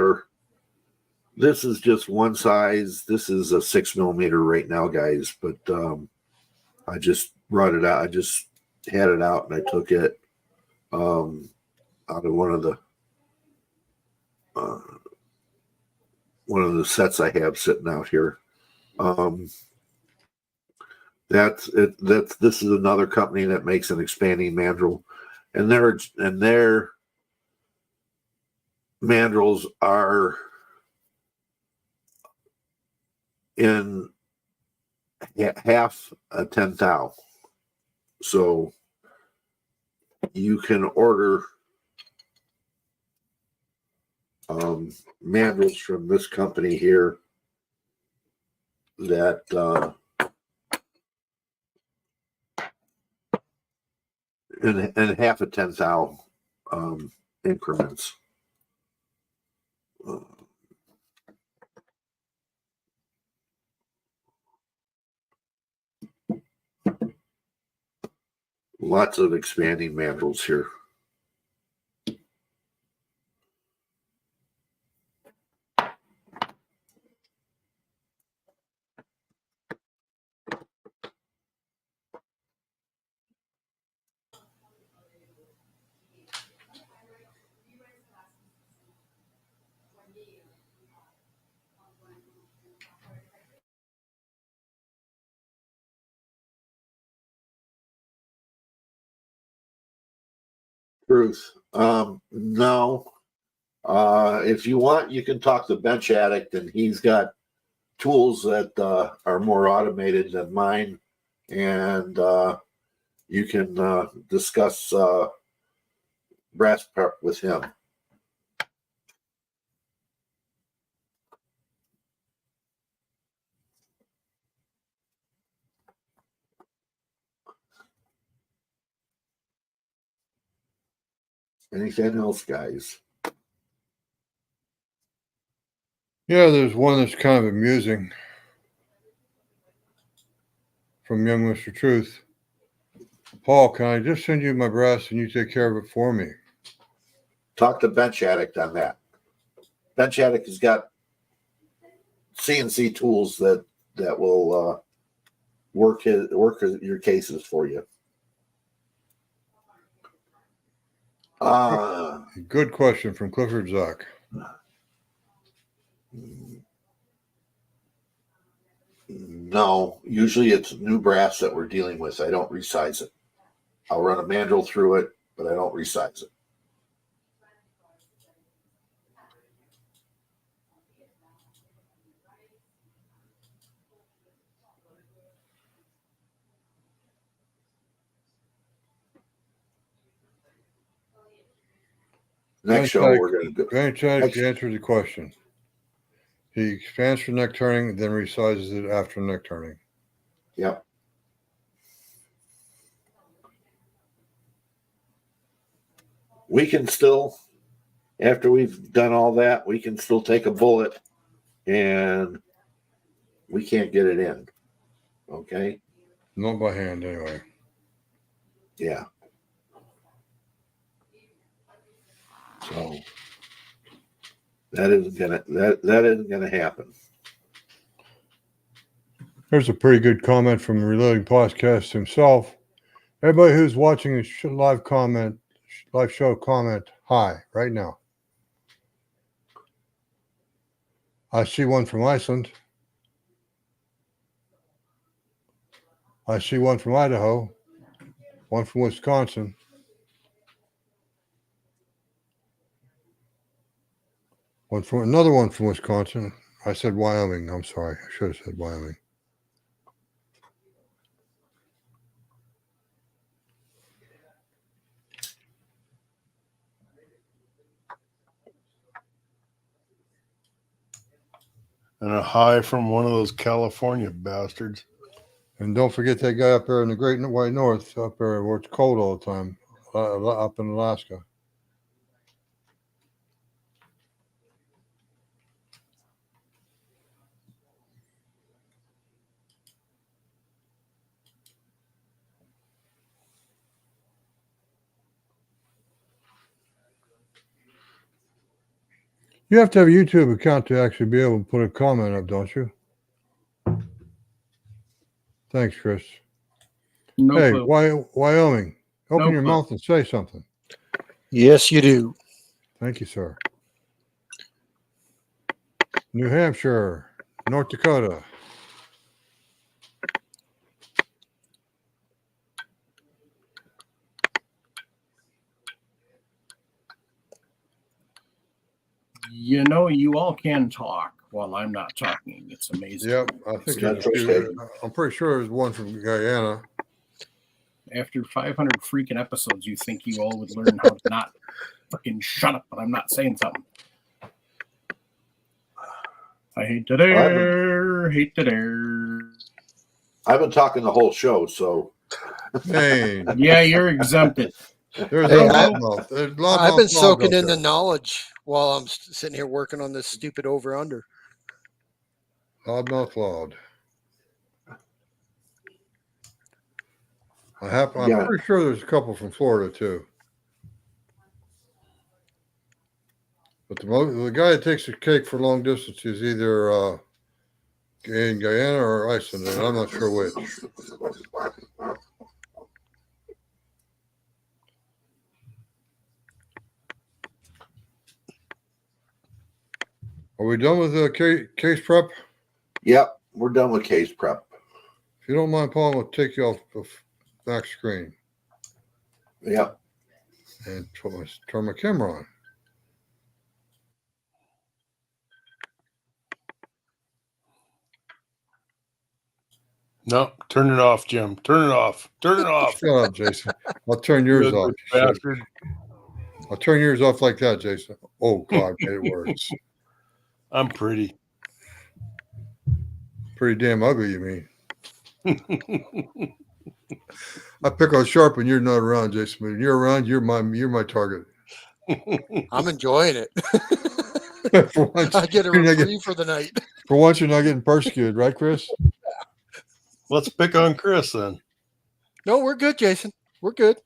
Speaker 2: This is just one size. This is a 6mm right now, guys. But I just brought it out. I just had it out and I took it out of one of the sets I have sitting out here. That's it. This is another company that makes an expanding mandrel, and their mandrels are in half a 10 thou. So you can order mandrels from this company here that in half a 10 thou increments. Lots of expanding mandrels here. Truth. No. If you want, you can talk to Bench Addict, and he's got tools that are more automated than mine, and you can discuss brass prep with him. Anything else, guys?
Speaker 3: Yeah, there's one that's kind of amusing from young Mr. Truth. Paul, can I just send you my brass and you take care of it for me?
Speaker 2: Talk to Bench Addict on that. Bench Addict has got CNC tools that will work your cases for you.
Speaker 3: Good question from Clifford Zuck.
Speaker 2: No, usually it's new brass that we're dealing with. I don't resize it. I'll run a mandrel through it, but I don't resize it. Next show, we're going to do.
Speaker 3: Bench Addict answered the question. He expands for neck turning, then resizes it after neck turning.
Speaker 2: Yep. We can still, after we've done all that, we can still take a bullet and we can't get it in. Okay?
Speaker 3: Not by hand, anyway.
Speaker 2: Yeah. So that isn't gonna happen.
Speaker 3: There's a pretty good comment from Reloading Podcast himself. Everybody who's watching the live show, comment hi right now. I see one from Iceland. I see one from Idaho. One from Wisconsin. Another one from Wisconsin. I said Wyoming. I'm sorry. I should have said Wyoming.
Speaker 4: And a hi from one of those California bastards.
Speaker 3: And don't forget that guy up there in the Great White North, up there where it's cold all the time, up in Alaska. You have to have a YouTube account to actually be able to put a comment up, don't you? Thanks, Chris.
Speaker 1: No
Speaker 3: hey,
Speaker 1: clue.
Speaker 3: Wyoming, open
Speaker 1: No
Speaker 3: your
Speaker 1: clue.
Speaker 3: mouth and say something.
Speaker 5: Yes, you do.
Speaker 3: Thank you, sir. New Hampshire, North Dakota.
Speaker 1: You know, you all can talk while I'm not talking. It's amazing.
Speaker 3: Yep, I think there's a few. I'm pretty sure there's one from Guyana.
Speaker 1: After 500 freaking episodes, you think you all would learn how to not fucking shut up when I'm not saying something. I hate to dare, hate to dare.
Speaker 2: I've been talking the whole show, so.
Speaker 3: Hey,
Speaker 1: Yeah, you're exempted.
Speaker 3: there's
Speaker 5: Hey,
Speaker 3: I've
Speaker 5: been soaking in the knowledge while I'm sitting here working on this stupid over-under.
Speaker 3: Loudmouth Loud. I'm pretty sure there's a couple from Florida too. But the guy that takes the cake for long distance is either in Guyana or Iceland, and I'm not sure which. Are we done with the case prep?
Speaker 2: Yep, we're done with case prep.
Speaker 3: If you don't mind, Paul, we'll take you off the back screen.
Speaker 2: Yep.
Speaker 3: And turn my camera on.
Speaker 4: No, turn it off, Jim. Turn it off. Turn it off.
Speaker 3: Shut up, Jason. I'll turn yours off.
Speaker 4: Bastard.
Speaker 3: I'll turn yours off like that, Jason. Oh, God, made it worse.
Speaker 4: I'm pretty.
Speaker 3: Pretty damn ugly, you mean? I pick on Sharp when you're not around, Jason. But when you're around, you're my target.
Speaker 5: I'm enjoying it.
Speaker 3: For once,
Speaker 5: I get a reprieve for the night.
Speaker 3: For once, you're not getting persecuted, right, Chris?
Speaker 4: Let's pick on Chris then.
Speaker 5: No, we're good, Jason. We're good.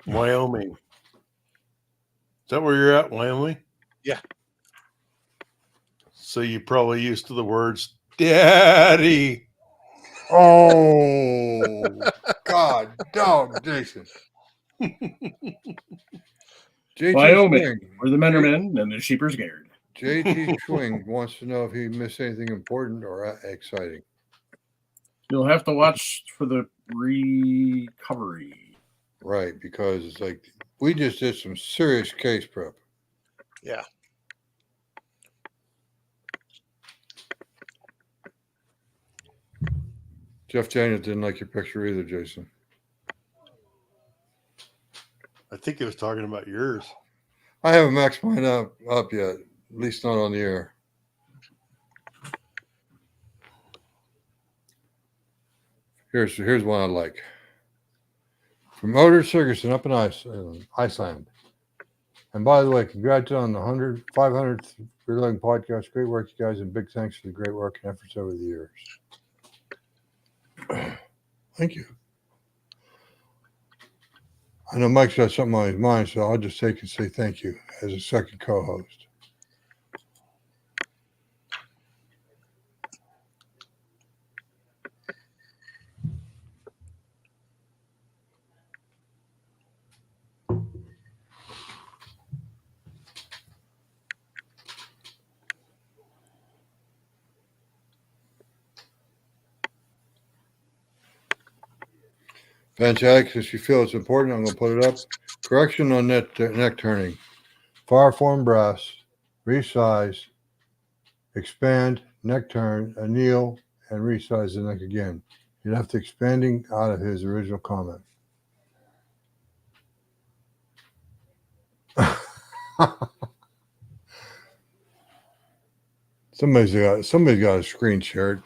Speaker 4: Wyoming. Is that where you're at, Wyoming?
Speaker 5: Yeah.
Speaker 4: So you're probably used to the words Daddy.
Speaker 3: Oh, God, dog, Jason.
Speaker 1: Wyoming, where the men are men and the sheep are scared.
Speaker 3: JT Swing wants to know if he missed anything important or exciting.
Speaker 1: You'll have to watch for the recovery.
Speaker 3: Right, because it's like we just did some serious case prep.
Speaker 5: Yeah.
Speaker 3: Jeff Daniels didn't like your picture either, Jason.
Speaker 4: I think he was talking about yours.
Speaker 3: I haven't maxed mine up yet, at least not on the air. Here's one I like. From Motor Sigerson up in Iceland. And by the way, congrats on the 500th Reloading podcast. Great work, you guys, and big thanks for the great work and efforts over the years. Thank you. I know Mike's got something on his mind, so I'll just take and say thank you as a second co-host. Fantastic. If you feel it's important, I'm going to put it up. Correction on neck turning. Far form brass, resize, expand, neck turn, anneal, and resize the neck again. He left expanding out of his original comment. Somebody's got a screen shared.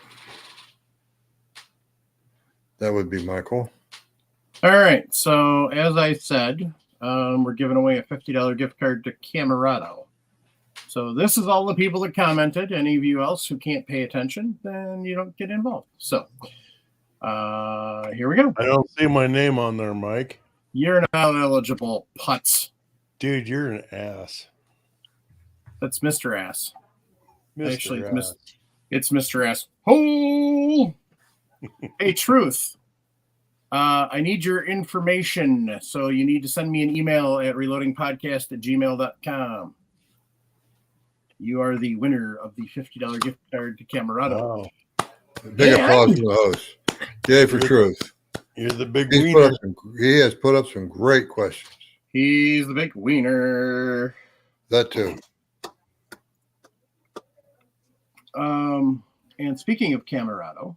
Speaker 3: That would be Michael.
Speaker 1: All right. So as I said, we're giving away a $50 gift card to Camerado. So this is all the people that commented. Any of you else who can't pay attention, then you don't get involved. So here we go.
Speaker 4: I don't see my name on there, Mike.
Speaker 1: You're not eligible, putz.
Speaker 4: Dude, you're an ass.
Speaker 1: That's Mr. Ass.
Speaker 4: Mr.
Speaker 1: Actually,
Speaker 4: Ass.
Speaker 1: it's Mr. Ass. Oh, hey, Truth. I need your information. So you need to send me an email at reloadingpodcast@gmail.com. You are the winner of the $50 gift card to Camerado.
Speaker 4: Wow.
Speaker 3: Big applause to the host. Yay for truth.
Speaker 4: You're the big
Speaker 3: He
Speaker 4: wiener.
Speaker 3: has put up some great questions.
Speaker 1: He's the big wiener.
Speaker 3: That too.
Speaker 1: And speaking of Camerado,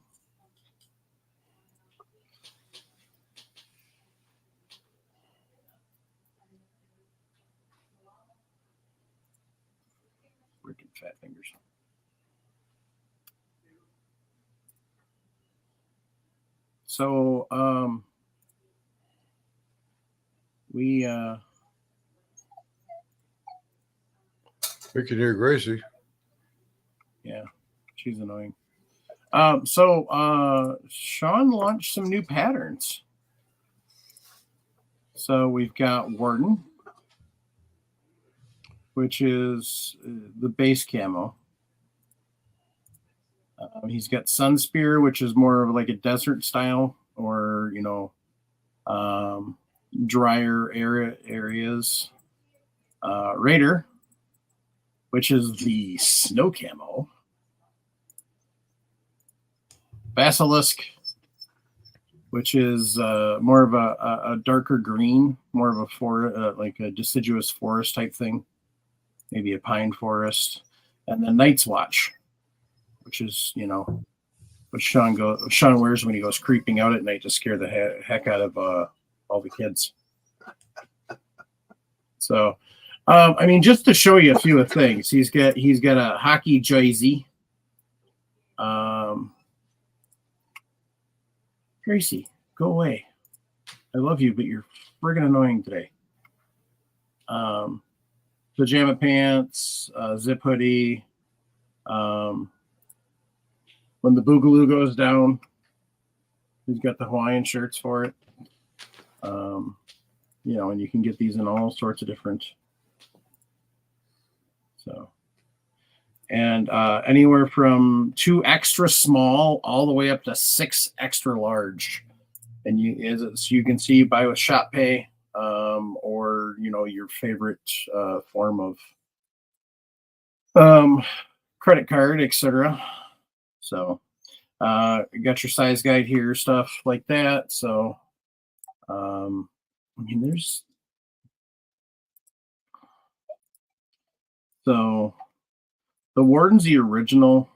Speaker 1: freaking fat fingers. So, we
Speaker 3: can hear Gracie.
Speaker 1: Yeah, she's annoying. So Sean launched some new patterns. So we've got Warden, which is the base camo. He's got Sunspear, which is more of like a desert style, or drier areas. Raider, which is the snow camo. Basilisk, which is more of a darker green, more of a like a deciduous forest type thing, maybe a pine forest, and then Night's Watch, which is what Sean wears when he goes creeping out at night to scare the heck out of all the kids. So, I mean, just to show you a few of things, he's got a hockey jersey. Gracie, go away. I love you, but you're friggin' annoying today. Pajama pants, zip hoodie. When the boogaloo goes down, he's got the Hawaiian shirts for it. And you can get these in all sorts of different. So, and anywhere from 2 extra small all the way up to 6 extra large. And you can see, buy with shop pay, or your favorite form of credit card, etc. So, you got your size guide here, stuff like that. So, there's the Warden's the original.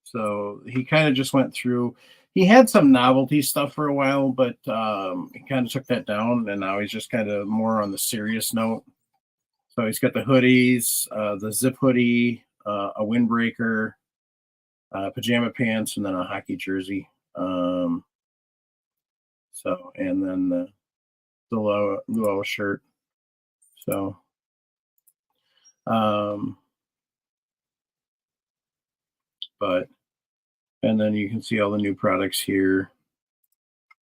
Speaker 1: So he kind of just went through. He had some novelty stuff for a while, but he kind of took that down, and now he's just kind of more on the serious note. So he's got the hoodies, the zip hoodie, a windbreaker, pajama pants, and then a hockey jersey. And then the luau shirt. So, and then you can see all the new products here.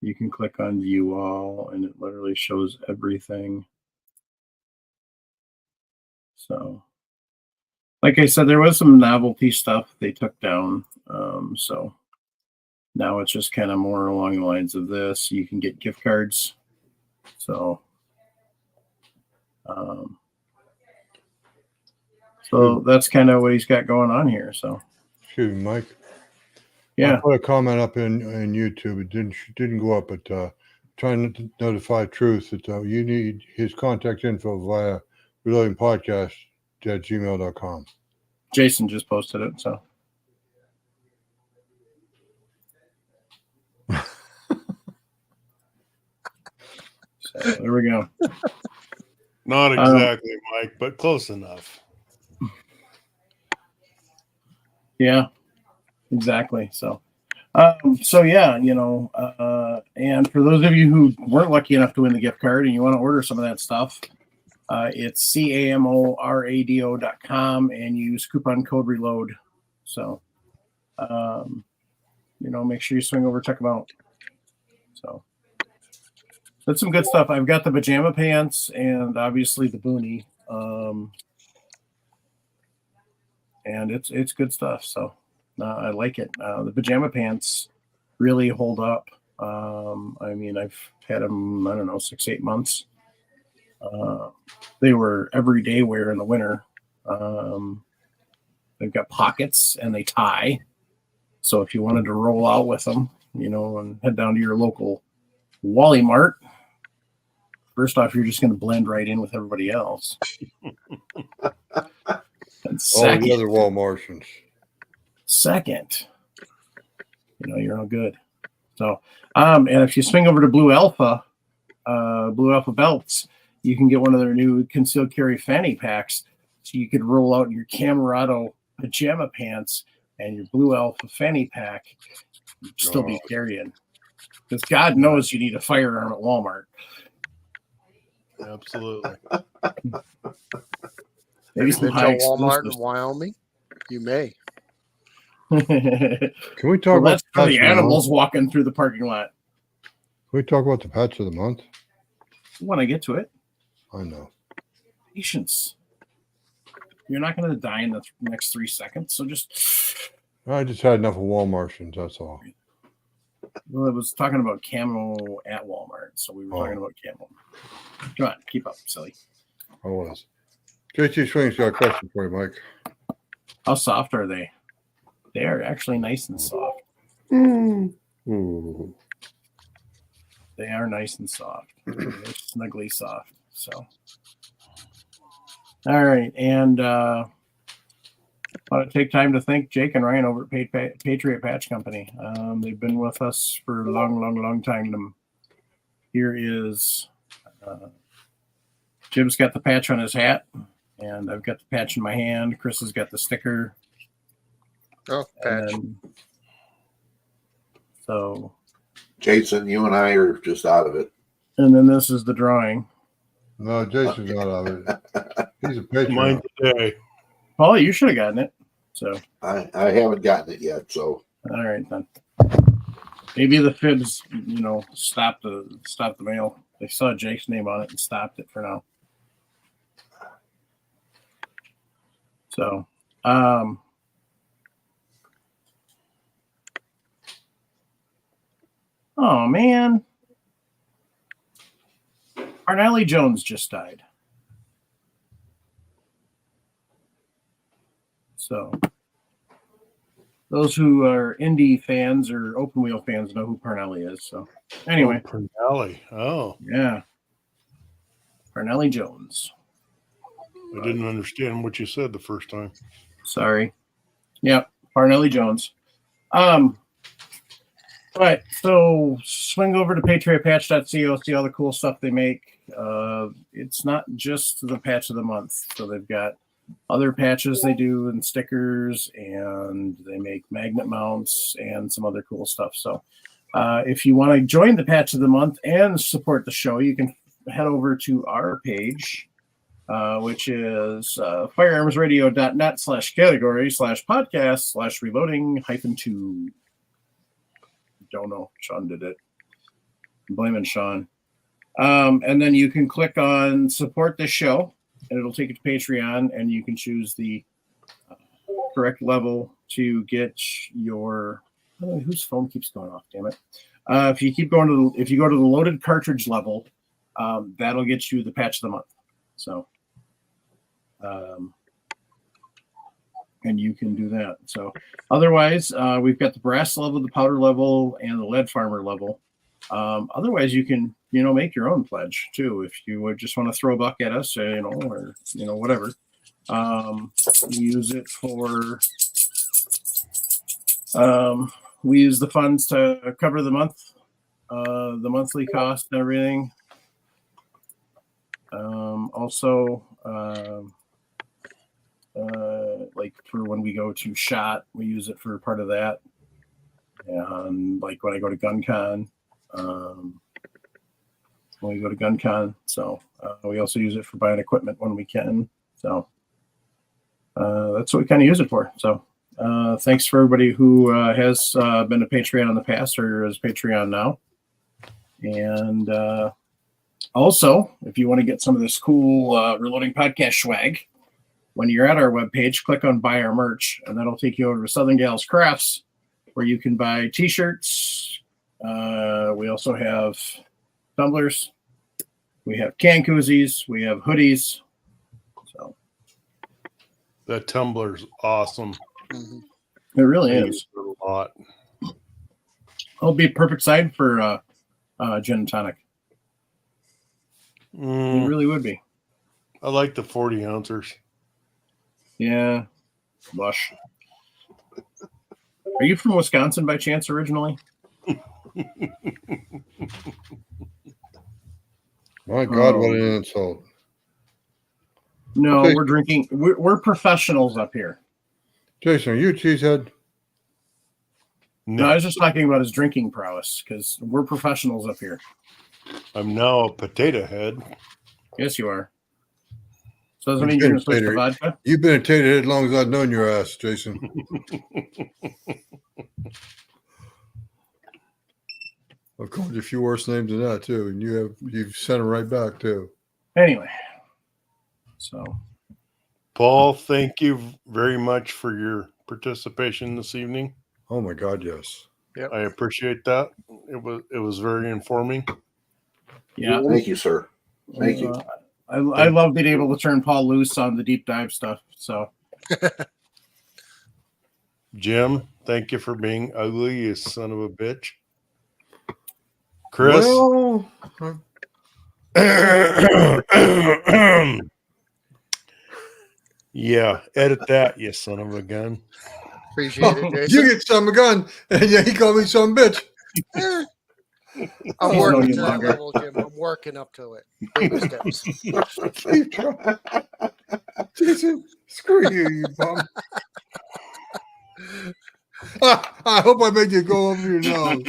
Speaker 1: You can click on view all, and it literally shows everything. So, like I said, there was some novelty stuff they took down. So now it's just kind of more along the lines of this. You can get gift cards. So, that's kind of what he's got going on here. So,
Speaker 3: excuse me, Mike.
Speaker 1: Yeah,
Speaker 3: I put a comment up in YouTube. It didn't go up, but trying to notify Truth that you need his contact info via reloadingpodcast@gmail.com.
Speaker 1: Jason just posted it. So. So there we go.
Speaker 4: Not exactly, Mike, but close enough.
Speaker 1: Yeah, exactly. So, yeah, and for those of you who weren't lucky enough to win the gift card and you want to order some of that stuff, it's camorado.com and use coupon code RELOAD. So, make sure you swing over, check them out. So, That's some good stuff. I've got the pajama pants and obviously the boonie. And it's good stuff. So I like it. The pajama pants really hold up. I mean, I've had them, I don't know, 6-8 months. They were everyday wear in the winter. They've got pockets and they tie. So if you wanted to roll out with them, and head down to your local Wally Mart, first off, you're just going to blend right in with everybody else. And second,
Speaker 3: the other Walmartians.
Speaker 1: Second, you're all good. So, and if you swing over to Blue Alpha belts, you can get one of their new concealed carry fanny packs. So you could roll out your Camerado pajama pants and your Blue Alpha fanny pack. You'd still be carrying. Because God knows you need a firearm at Walmart.
Speaker 4: Absolutely.
Speaker 1: Maybe
Speaker 5: Have you been to Walmart in Wyoming? You may.
Speaker 3: Can we talk about
Speaker 1: that's for the animals walking through the parking lot?
Speaker 3: Can we talk about the patch of the month?
Speaker 1: When I get to it.
Speaker 3: I know.
Speaker 1: Patience. You're not going to die in the next 3 seconds, so just...
Speaker 3: I just had enough of Walmartians, that's all.
Speaker 1: Well, I was talking about camo at Walmart, so we were talking about camo. Come on, keep up, silly.
Speaker 3: I was. JT Swing's got a question for you, Mike.
Speaker 1: How soft are they? They are actually nice and soft.
Speaker 3: Ooh.
Speaker 1: They are nice and soft. They're snuggly soft. So, all right, and I want to take time to thank Jake and Ryan over at Patriot Patch Company. They've been with us for a long time. Here is Jim's got the patch on his hat, and I've got the patch in my hand. Chris has got the sticker.
Speaker 5: Oh, patch.
Speaker 1: So,
Speaker 2: Jason, you and I are just out of it.
Speaker 1: And then this is the drawing.
Speaker 3: No, Jason's not out of it. He's a patron.
Speaker 4: Mine today.
Speaker 1: Paul, you should have gotten it. So
Speaker 2: I haven't gotten it yet. So
Speaker 1: all right then. Maybe the fibs, stopped the mail. They saw Jake's name on it and stopped it for now. So, oh man, Parnelli Jones just died. So those who are Indy fans or open wheel fans know who Parnelli is. So anyway,
Speaker 4: Parnelli. Oh,
Speaker 1: yeah, Parnelli Jones.
Speaker 4: I didn't understand what you said the first time.
Speaker 1: Sorry. Yep, Parnelli Jones. Right, so swing over to patriotpatch.co, see all the cool stuff they make. It's not just the patch of the month. So they've got other patches they do and stickers, and they make magnet mounts and some other cool stuff. So if you want to join the patch of the month and support the show, you can head over to our page, which is firearmsradio.net/category/podcast/reloading-2. Don't know. Sean did it. I'm blaming Sean. And then you can click on support the show, and it'll take you to Patreon, and you can choose the correct level to get your. Whose phone keeps going off? Damn it! If you go to the loaded cartridge level, that'll get you the patch of the month. So, and you can do that. So, otherwise, we've got the brass level, the powder level, and the lead farmer level. Otherwise, you can make your own pledge too if you would just want to throw a buck at us, or whatever. We use it for. We use the funds to cover the monthly cost and everything. Also, like for when we go to SHOT, we use it for part of that. And like when I go to GunCon, when we go to GunCon, so we also use it for buying equipment when we can. So that's what we kind of use it for. So thanks for everybody who has been a Patreon in the past or is Patreon now. And Also, if you want to get some of this cool Reloading Podcast swag, when you're at our webpage, click on Buy Our Merch, and that'll take you over to Southern Gals Crafts, where you can buy T-shirts. We also have tumblers. We have can koozies. We have hoodies. So
Speaker 4: That tumbler's awesome.
Speaker 5: Mhm.
Speaker 1: it really
Speaker 4: I
Speaker 1: is.
Speaker 4: use it a lot.
Speaker 1: It'll be a perfect side for gin and tonic. It really would be.
Speaker 4: I like the 40 ounces.
Speaker 1: Yeah. Lush. Are you from Wisconsin by chance originally?
Speaker 3: My God, what an insult.
Speaker 1: No,
Speaker 3: Okay.
Speaker 1: we're drinking. We're professionals up here.
Speaker 3: Jason, are you a cheesehead?
Speaker 1: No, I
Speaker 4: No,
Speaker 1: was just talking about his drinking prowess because we're professionals up here.
Speaker 4: I'm now a potato head.
Speaker 1: Yes, you are. So does that
Speaker 3: You've
Speaker 1: mean you're
Speaker 3: been
Speaker 1: going to switch to
Speaker 3: tater-
Speaker 1: vodka?
Speaker 3: You've been a tater head as long as I've known your ass, Jason. I've called you a few worse names than that too, and you've sent them right back too.
Speaker 1: Anyway, so
Speaker 4: Paul, thank you very much for your participation this evening.
Speaker 3: Oh my God, yes.
Speaker 4: I appreciate that. It was very informing.
Speaker 1: yeah,
Speaker 2: Thank you, sir. Thank you.
Speaker 1: I love being able to turn Paul loose on the deep dive stuff. So
Speaker 4: Jim, thank you for being ugly, you son of a bitch. Chris.
Speaker 3: Well,
Speaker 4: Yeah, edit that, you son of a gun.
Speaker 5: Appreciate it,
Speaker 3: you
Speaker 5: Jason.
Speaker 3: get some gun, and yeah, he called me some bitch.
Speaker 5: Eh, I'm
Speaker 1: He's known
Speaker 5: working
Speaker 1: you
Speaker 5: to that
Speaker 1: longer.
Speaker 5: level, Jim. I'm working up to it. Baby steps.
Speaker 3: Keep trying. Jason, screw you, you bum. I hope I made you go over your nose.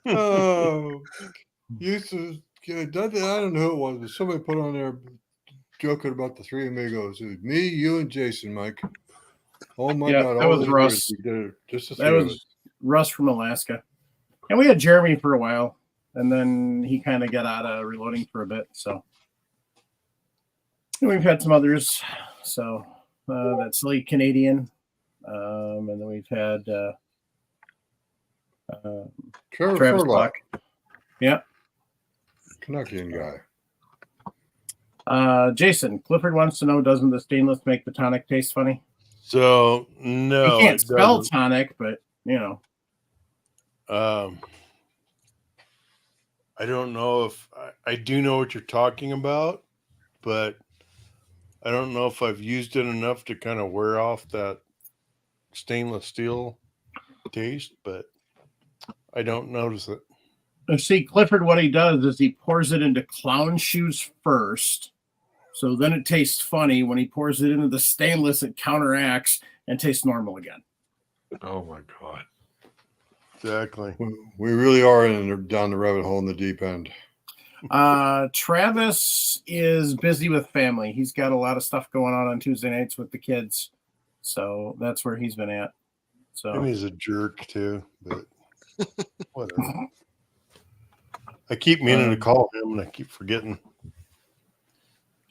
Speaker 3: Oh, used to I don't know who it was, but somebody put on there joking about the three amigos. It was me, you, and Jason, Mike. Oh my
Speaker 1: Yeah,
Speaker 3: God!
Speaker 1: that
Speaker 3: all
Speaker 1: was
Speaker 3: those
Speaker 1: Russ.
Speaker 3: years we did it, just the
Speaker 1: that
Speaker 3: three of us.
Speaker 1: was Russ from Alaska, and we had Jeremy for a while, and then he kind of got out of reloading for a bit. So and we've had some others. So that silly Canadian, and then we've had
Speaker 3: Trevor
Speaker 1: Travis
Speaker 3: Furlock,
Speaker 1: Block. Yeah.
Speaker 3: Canuckian guy.
Speaker 1: Jason Clifford wants to know: doesn't the stainless make the tonic taste funny?
Speaker 4: So no,
Speaker 1: He can't
Speaker 4: it
Speaker 1: spell
Speaker 4: doesn't.
Speaker 1: tonic, but you know.
Speaker 4: I don't know if I do know what you're talking about, but I don't know if I've used it enough to kind of wear off that stainless steel taste, but I don't notice it.
Speaker 1: See, Clifford, what he does is he pours it into clown shoes first. So then it tastes funny. When he pours it into the stainless, it counteracts and tastes normal again.
Speaker 3: Oh my God!
Speaker 4: Exactly.
Speaker 3: We really are down the rabbit hole in the deep end.
Speaker 1: Travis is busy with family. He's got a lot of stuff going on Tuesday nights with the kids. So that's where he's been at.
Speaker 4: I
Speaker 1: So
Speaker 4: mean, he's a jerk too, but whatever. I keep meaning to call him and I keep forgetting.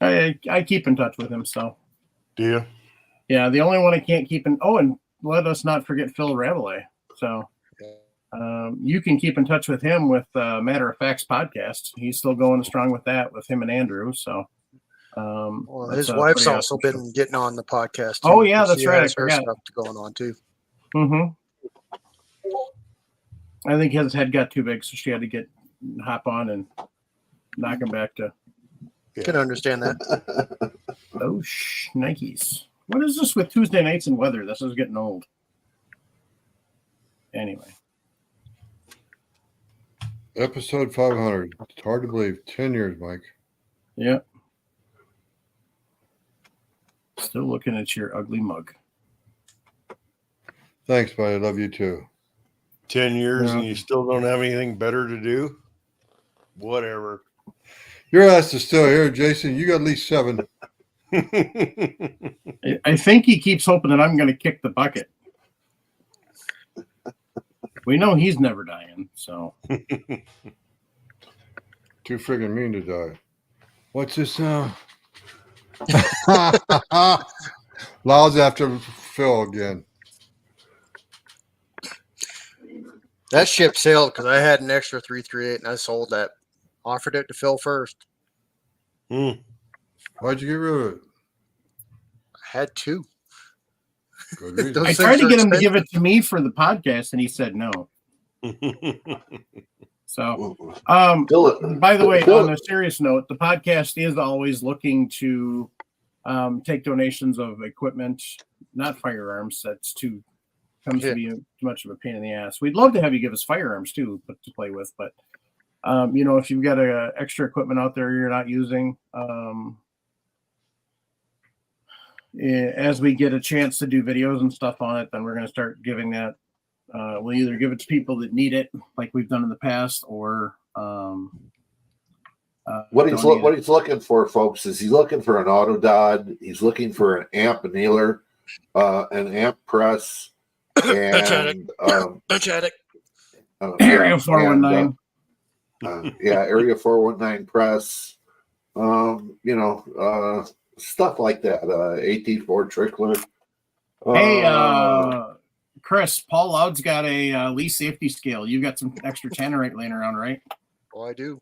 Speaker 1: I keep in touch with him. So
Speaker 4: Do you?
Speaker 1: yeah, the only one I can't keep in. Oh, and let us not forget Phil Rabelais. So you can keep in touch with him with Matter of Facts podcast. He's still going strong with that with him and Andrew. So
Speaker 5: Well,
Speaker 1: that's
Speaker 5: his wife's
Speaker 1: pretty
Speaker 5: also
Speaker 1: awesome.
Speaker 5: been getting on the podcast.
Speaker 1: Oh,
Speaker 5: too,
Speaker 1: yeah,
Speaker 5: 'cause
Speaker 1: that's
Speaker 5: she
Speaker 1: right. I
Speaker 5: has her
Speaker 1: forgot.
Speaker 5: stuff going on too.
Speaker 1: I think his head got too big, so she had to hop on and knock him back to.
Speaker 5: Can understand that.
Speaker 1: Oh, Nikes. What is this with Tuesday nights and weather? This is getting old. Anyway.
Speaker 3: Episode 500. It's hard to believe. 10 years, Mike.
Speaker 1: Yep. Still looking at your ugly mug.
Speaker 3: Thanks, buddy. I love you too.
Speaker 4: 10 years
Speaker 1: Yeah.
Speaker 4: and you still don't have anything better to do? Whatever.
Speaker 3: Your ass is still here, Jason. You got at least 7.
Speaker 1: I think he keeps hoping that I'm going to kick the bucket. We know he's never dying, so.
Speaker 3: Too friggin' mean to die. What's this now? Loud's after Phil again.
Speaker 5: That ship sailed because I had an extra 338 and I sold that. Offered it to Phil first.
Speaker 4: Hmm.
Speaker 3: Why'd you get rid of it?
Speaker 5: I had two.
Speaker 3: Good reason.
Speaker 5: Those
Speaker 1: I
Speaker 5: things
Speaker 1: tried to
Speaker 5: are
Speaker 1: get him to give
Speaker 5: expensive.
Speaker 1: it to me for the podcast, and he said no. So, by the way, on a serious note, the podcast is always looking to take donations of equipment, not firearms. That's comes to be too much of a pain in the ass. We'd love to have you give us firearms too, to play with, but if you've got extra equipment out there you're not using, as we get a chance to do videos and stuff on it, then we're going to start giving that. We'll either give it to people that need it, like we've done in the past, or
Speaker 2: what he's looking for, folks, is he's looking for an auto dod. He's looking for an amp annealer, an amp press, and
Speaker 1: Area 419.
Speaker 2: Area 419 press. Stuff like that. AT4 trickler.
Speaker 1: Hey, Chris, Paul Loud's got a Lee safety scale. You've got some extra tannerite laying around, right?
Speaker 5: Oh, I do.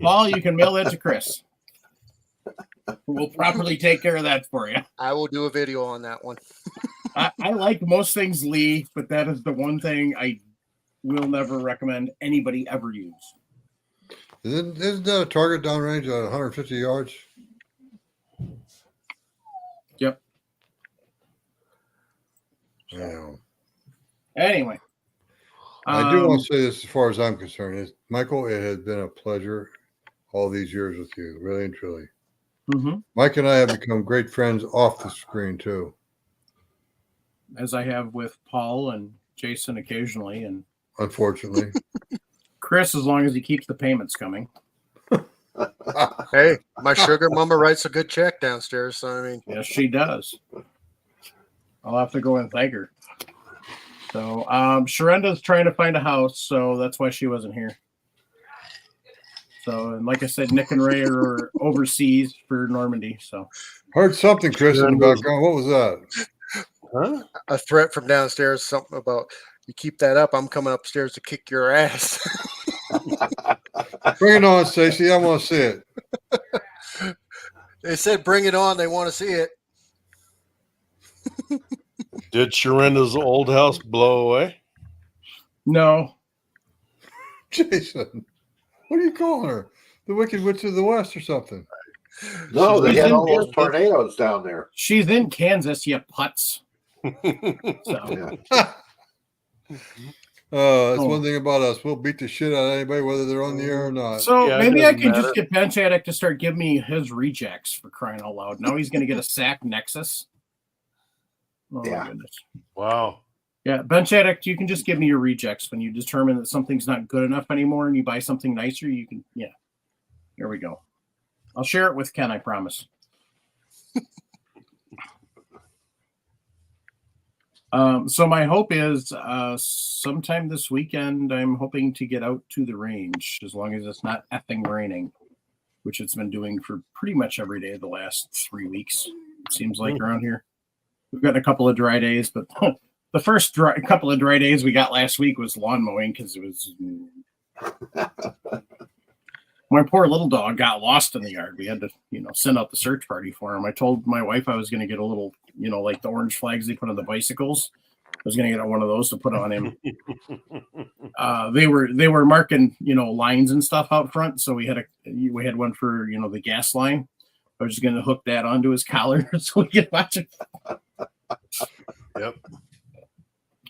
Speaker 1: Paul, you can mail that to Chris. We'll properly take care of that for you.
Speaker 5: I will do a video on that one.
Speaker 1: I like most things Lee, but that is the one thing I will never recommend anybody ever use.
Speaker 3: Isn't that a target downrange at 150 yards?
Speaker 1: Yep.
Speaker 3: Yeah.
Speaker 1: Anyway.
Speaker 3: I do want to say this as far as I'm concerned. Michael, it has been a pleasure all these years with you, really and truly.
Speaker 1: Mm-hmm.
Speaker 3: Mike and I have become great friends off the screen, too.
Speaker 1: As I have with Paul and Jason occasionally. And
Speaker 3: unfortunately.
Speaker 1: Chris, as long as he keeps the payments coming.
Speaker 5: Hey, my sugar mama writes a good check downstairs. So, I mean,
Speaker 1: yes, she does. I'll have to go and thank her. So, Sharenda's trying to find a house, so that's why she wasn't here. So, and like I said, Nick and Ray are overseas for Normandy. So,
Speaker 3: heard something, Chris, in the background. What was that?
Speaker 4: Huh?
Speaker 5: A threat from downstairs. Something about you keep that up, I'm coming upstairs to kick your ass.
Speaker 3: Bring it on, Stacy. I want to see it.
Speaker 5: They said, "Bring it on." They want to see it.
Speaker 4: Did Sharenda's old house blow away?
Speaker 1: no.
Speaker 3: Jason, what are you calling her? The Wicked Witch of the West or something?
Speaker 2: No, they had all those tornadoes down there.
Speaker 1: She's in Kansas, you putz. So.
Speaker 2: Yeah.
Speaker 3: That's one thing about us. We'll beat the shit out of anybody, whether they're on the air or not.
Speaker 1: So
Speaker 4: Yeah,
Speaker 1: maybe I
Speaker 4: doesn't
Speaker 1: could
Speaker 4: matter.
Speaker 1: just get Bench Addict to start giving me his rejects, for crying out loud. Now he's going to get a sack Nexus. Oh,
Speaker 2: Yeah.
Speaker 1: my goodness.
Speaker 4: Wow.
Speaker 1: Yeah, Bench Addict, you can just give me your rejects when you determine that something's not good enough anymore and you buy something nicer. You can, yeah. Here we go. I'll share it with Ken, I promise. So my hope is sometime this weekend, I'm hoping to get out to the range, as long as it's not effing raining, which it's been doing for pretty much every day the last 3 weeks. It seems like around here. We've got a couple of dry days, but the first couple of dry days we got last week was lawn mowing because it was. My poor little dog got lost in the yard. We had to, send out the search party for him. I told my wife I was going to get a little, like the orange flags they put on the bicycles. I was going to get one of those to put on him. They were marking, lines and stuff out front. So we had one for, the gas line. I was just going to hook that onto his collar so we could watch it.
Speaker 4: Yep.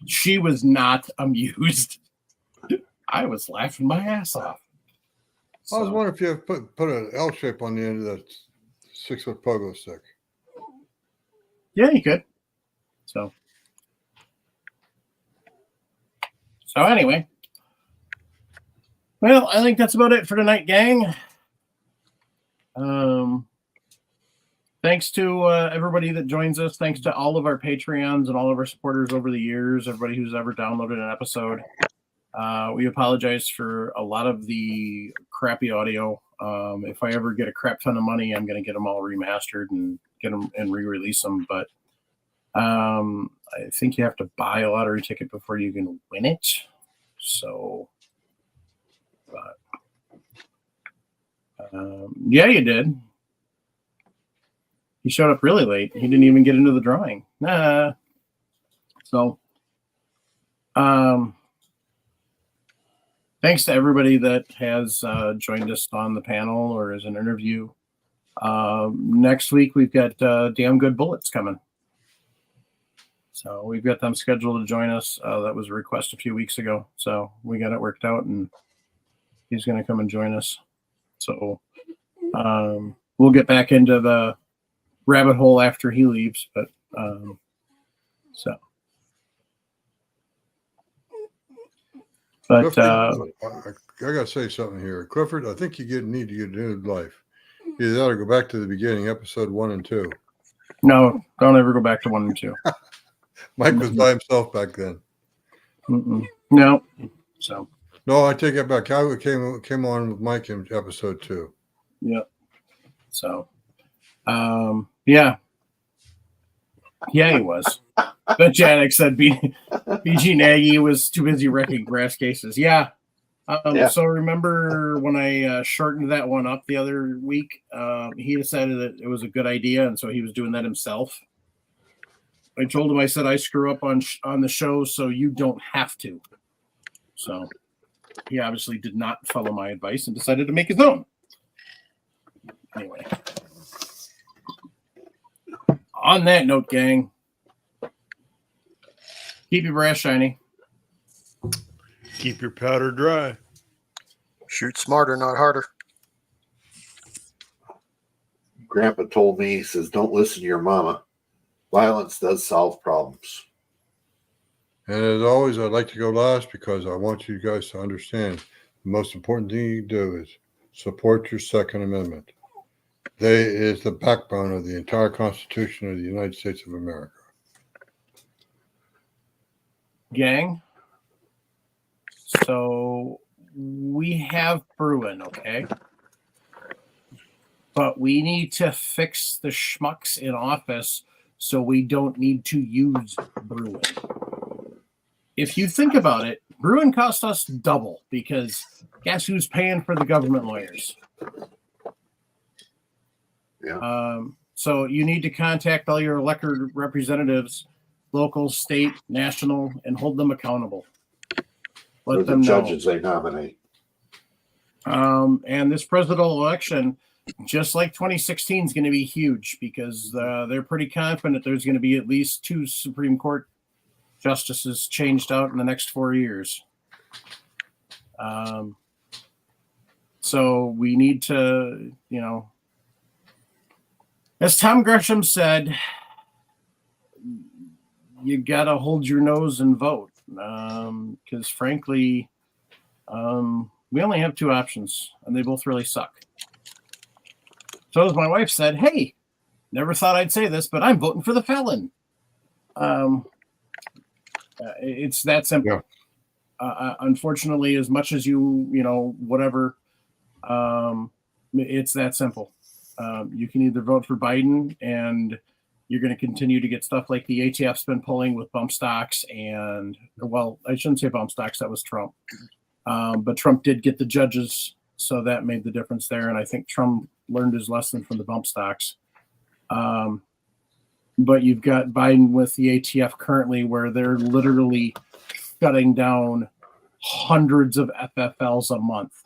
Speaker 1: She was not amused. I was laughing my ass off.
Speaker 3: I was wondering if you have put an L shape on the end of that 6-foot pogo stick.
Speaker 1: Yeah, you could. So anyway. Well, I think that's about it for tonight, gang. Thank thanks to everybody that joins us. Thanks to all of our Patreons and all of our supporters over the years, everybody who's ever downloaded an episode. We apologize for a lot of the crappy audio. If I ever get a crap ton of money, I'm going to get them all remastered and get them and re-release them. But I think you have to buy a lottery ticket before you can win it. So, yeah, you did. He showed up really late. He didn't even get into the drawing. So, thanks to everybody that has joined us on the panel or as an interview. Next week, we've got Damn Good Bullets coming. So we've got them scheduled to join us. That was a request a few weeks ago. So we got it worked out, and he's going to come and join us. So we'll get back into the rabbit hole after he leaves. But so. But
Speaker 3: Clifford, I got to say something here. Clifford, I think you need to get a new life. Either that or go back to the beginning, episode 1 and 2.
Speaker 1: No, don't ever go back to 1 and 2.
Speaker 3: Mike was by himself back then.
Speaker 1: No. So.
Speaker 3: No, I take it back. I came on with Mike in episode 2.
Speaker 1: Yeah. So. Yeah. Yeah, he was. But Janik said BG Nagy was too busy wrecking grass cases. Yeah. So remember when I shortened that one up the other week, he decided that it was a good idea, and so he was doing that himself. I told him, I said, I screw up on the show, so you don't have to. So he obviously did not follow my advice and decided to make his own. Anyway. On that note, gang, keep your brass shiny.
Speaker 4: Keep your powder dry.
Speaker 5: Shoot smarter, not harder.
Speaker 2: Grandpa told me, he says, don't listen to your mama. Violence does solve problems.
Speaker 3: And as always, I'd like to go last because I want you guys to understand the most important thing you do is support your Second Amendment. They is the backbone of the entire Constitution of the United States of America.
Speaker 1: Gang, so we have Bruin, okay? But we need to fix the schmucks in office so we don't need to use Bruin. If you think about it, Bruin cost us double because guess who's paying for the government lawyers?
Speaker 2: Yeah.
Speaker 1: So you need to contact all your elected representatives, local, state, national, and hold them accountable. Let them know.
Speaker 2: Judges they nominate.
Speaker 1: And this presidential election, just like 2016, is going to be huge because they're pretty confident there's going to be at least 2 Supreme Court justices changed out in the next 4 years. So we need to, as Tom Gresham said, you got to hold your nose and vote. Because frankly, we only have 2 options and they both really suck. So as my wife said, hey, never thought I'd say this, but I'm voting for the felon. It's that simple. Yeah. Unfortunately, as much as whatever, it's that simple. You can either vote for Biden and you're going to continue to get stuff like the ATF's been pulling with bump stocks and, well, I shouldn't say bump stocks. That was Trump. But Trump did get the judges. So that made the difference there. And I think Trump learned his lesson from the bump stocks. But you've got Biden with the ATF currently where they're literally shutting down hundreds of FFLs a month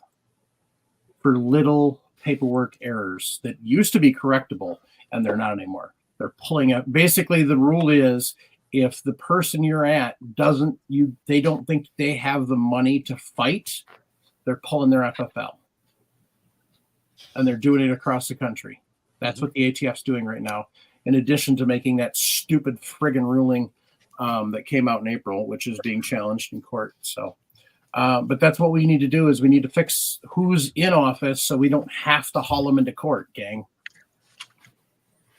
Speaker 1: for little paperwork errors that used to be correctable and they're not anymore. They're pulling out. Basically, the rule is if the person you're at they don't think they have the money to fight, they're pulling their FFL. And they're doing it across the country. That's what the ATF's doing right now. In addition to making that stupid friggin' ruling that came out in April, which is being challenged in court. So, but that's what we need to do is we need to fix who's in office so we don't have to haul them into court, gang.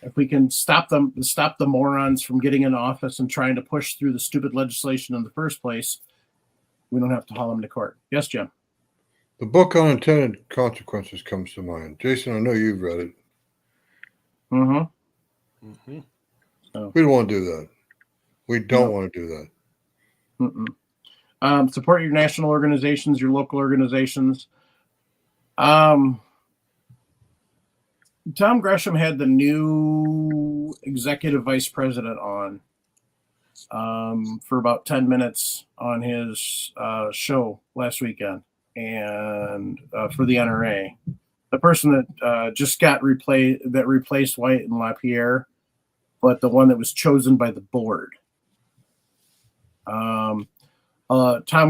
Speaker 1: if we can stop the morons from getting in office and trying to push through the stupid legislation in the first place, we don't have to haul them to court. Yes, Jim.
Speaker 3: The book Unintended Consequences comes to mind. Jason, I know you've read it.
Speaker 1: Mm-hmm.
Speaker 4: Mm-hmm.
Speaker 1: So,
Speaker 3: we don't want to do that. We don't want to do that.
Speaker 1: Support your national organizations, your local organizations. Tom Gresham had the new executive vice president on for about 10 minutes on his show last weekend, and for the NRA. The person that just got replaced White and LaPierre, but the one that was chosen by the board. Tom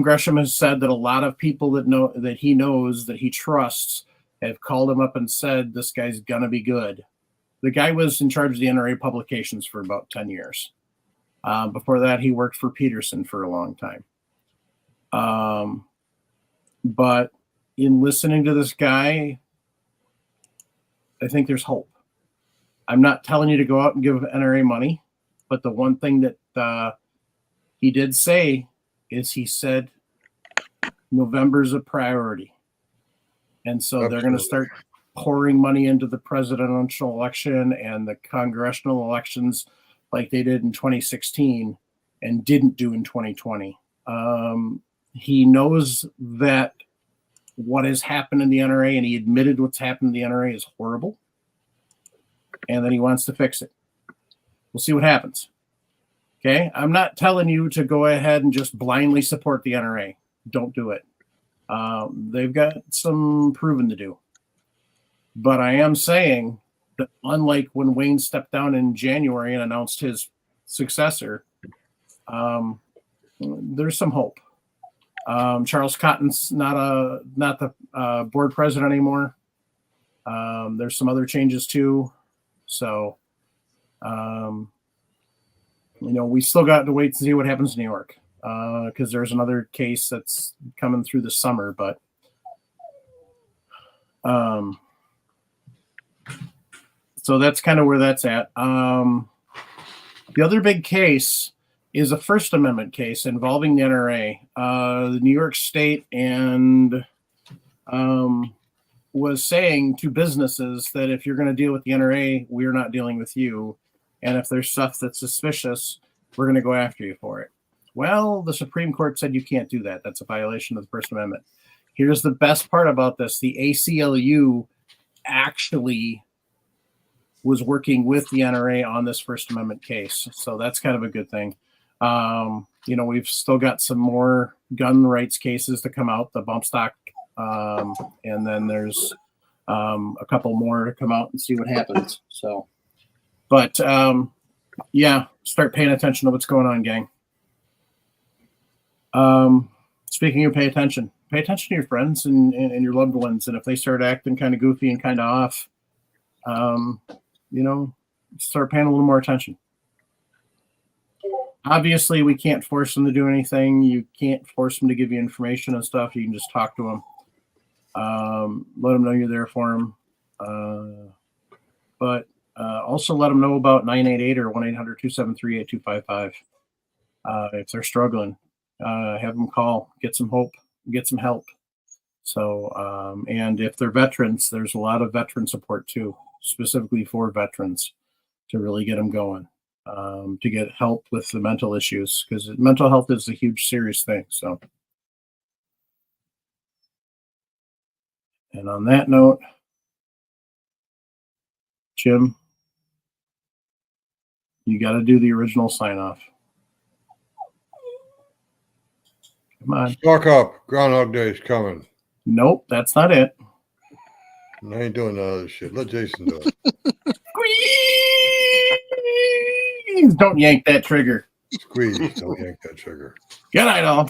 Speaker 1: Gresham has said that a lot of people that he knows, that he trusts, have called him up and said, this guy's going to be good. The guy was in charge of the NRA publications for about 10 years. Before that, he worked for Peterson for a long time. But in listening to this guy, I think there's hope. I'm not telling you to go out and give NRA money, but the one thing that he did say is he said November's a priority. And so They're going to start pouring money into the presidential election and the congressional elections like they did in 2016 and didn't do in 2020. He knows that what has happened in the NRA, and he admitted what's happened in the NRA is horrible, and that he wants to fix it. We'll see what happens. Okay? I'm not telling you to go ahead and just blindly support the NRA. Don't do it. They've got some proving to do. But I am saying that unlike when Wayne stepped down in January and announced his successor, there's some hope. Charles Cotton's not the board president anymore. There's some other changes too. So, we still got to wait to see what happens in New York. Because there's another case that's coming through the summer, but so that's kind of where that's at. The other big case is a First Amendment case involving the NRA. The New York State and was saying to businesses that if you're going to deal with the NRA, we're not dealing with you, and if there's stuff that's suspicious, we're going to go after you for it. Well, the Supreme Court said you can't do that. That's a violation of the First Amendment. Here's the best part about this. The ACLU actually was working with the NRA on this First Amendment case. So that's kind of a good thing. We've still got some more gun rights cases to come out, the bump stock. And then there's a couple more to come out and see what happens. So, but start paying attention to what's going on, gang. Speaking of pay attention to your friends and your loved ones. And if they start acting kind of goofy and kind of off, start paying a little more attention. Obviously, we can't force them to do anything. You can't force them to give you information and stuff. You can just talk to them. Let them know you're there for them. But also let them know about 988 or 1-800-273-8255 if they're struggling. Have them call, get some hope, get some help. So, and if they're veterans, there's a lot of veteran support too, specifically for veterans to really get them going, to get help with the mental issues, because mental health is a huge, serious thing. So, and on that note, Jim, you got to do the original sign off. Come on.
Speaker 3: Stock up. Groundhog Day is coming.
Speaker 1: Nope, that's not it.
Speaker 3: I ain't doing that other shit. Let Jason do it.
Speaker 1: Squeeze! Don't yank that trigger.
Speaker 3: Squeeze. Don't yank that trigger.
Speaker 1: Good night, all.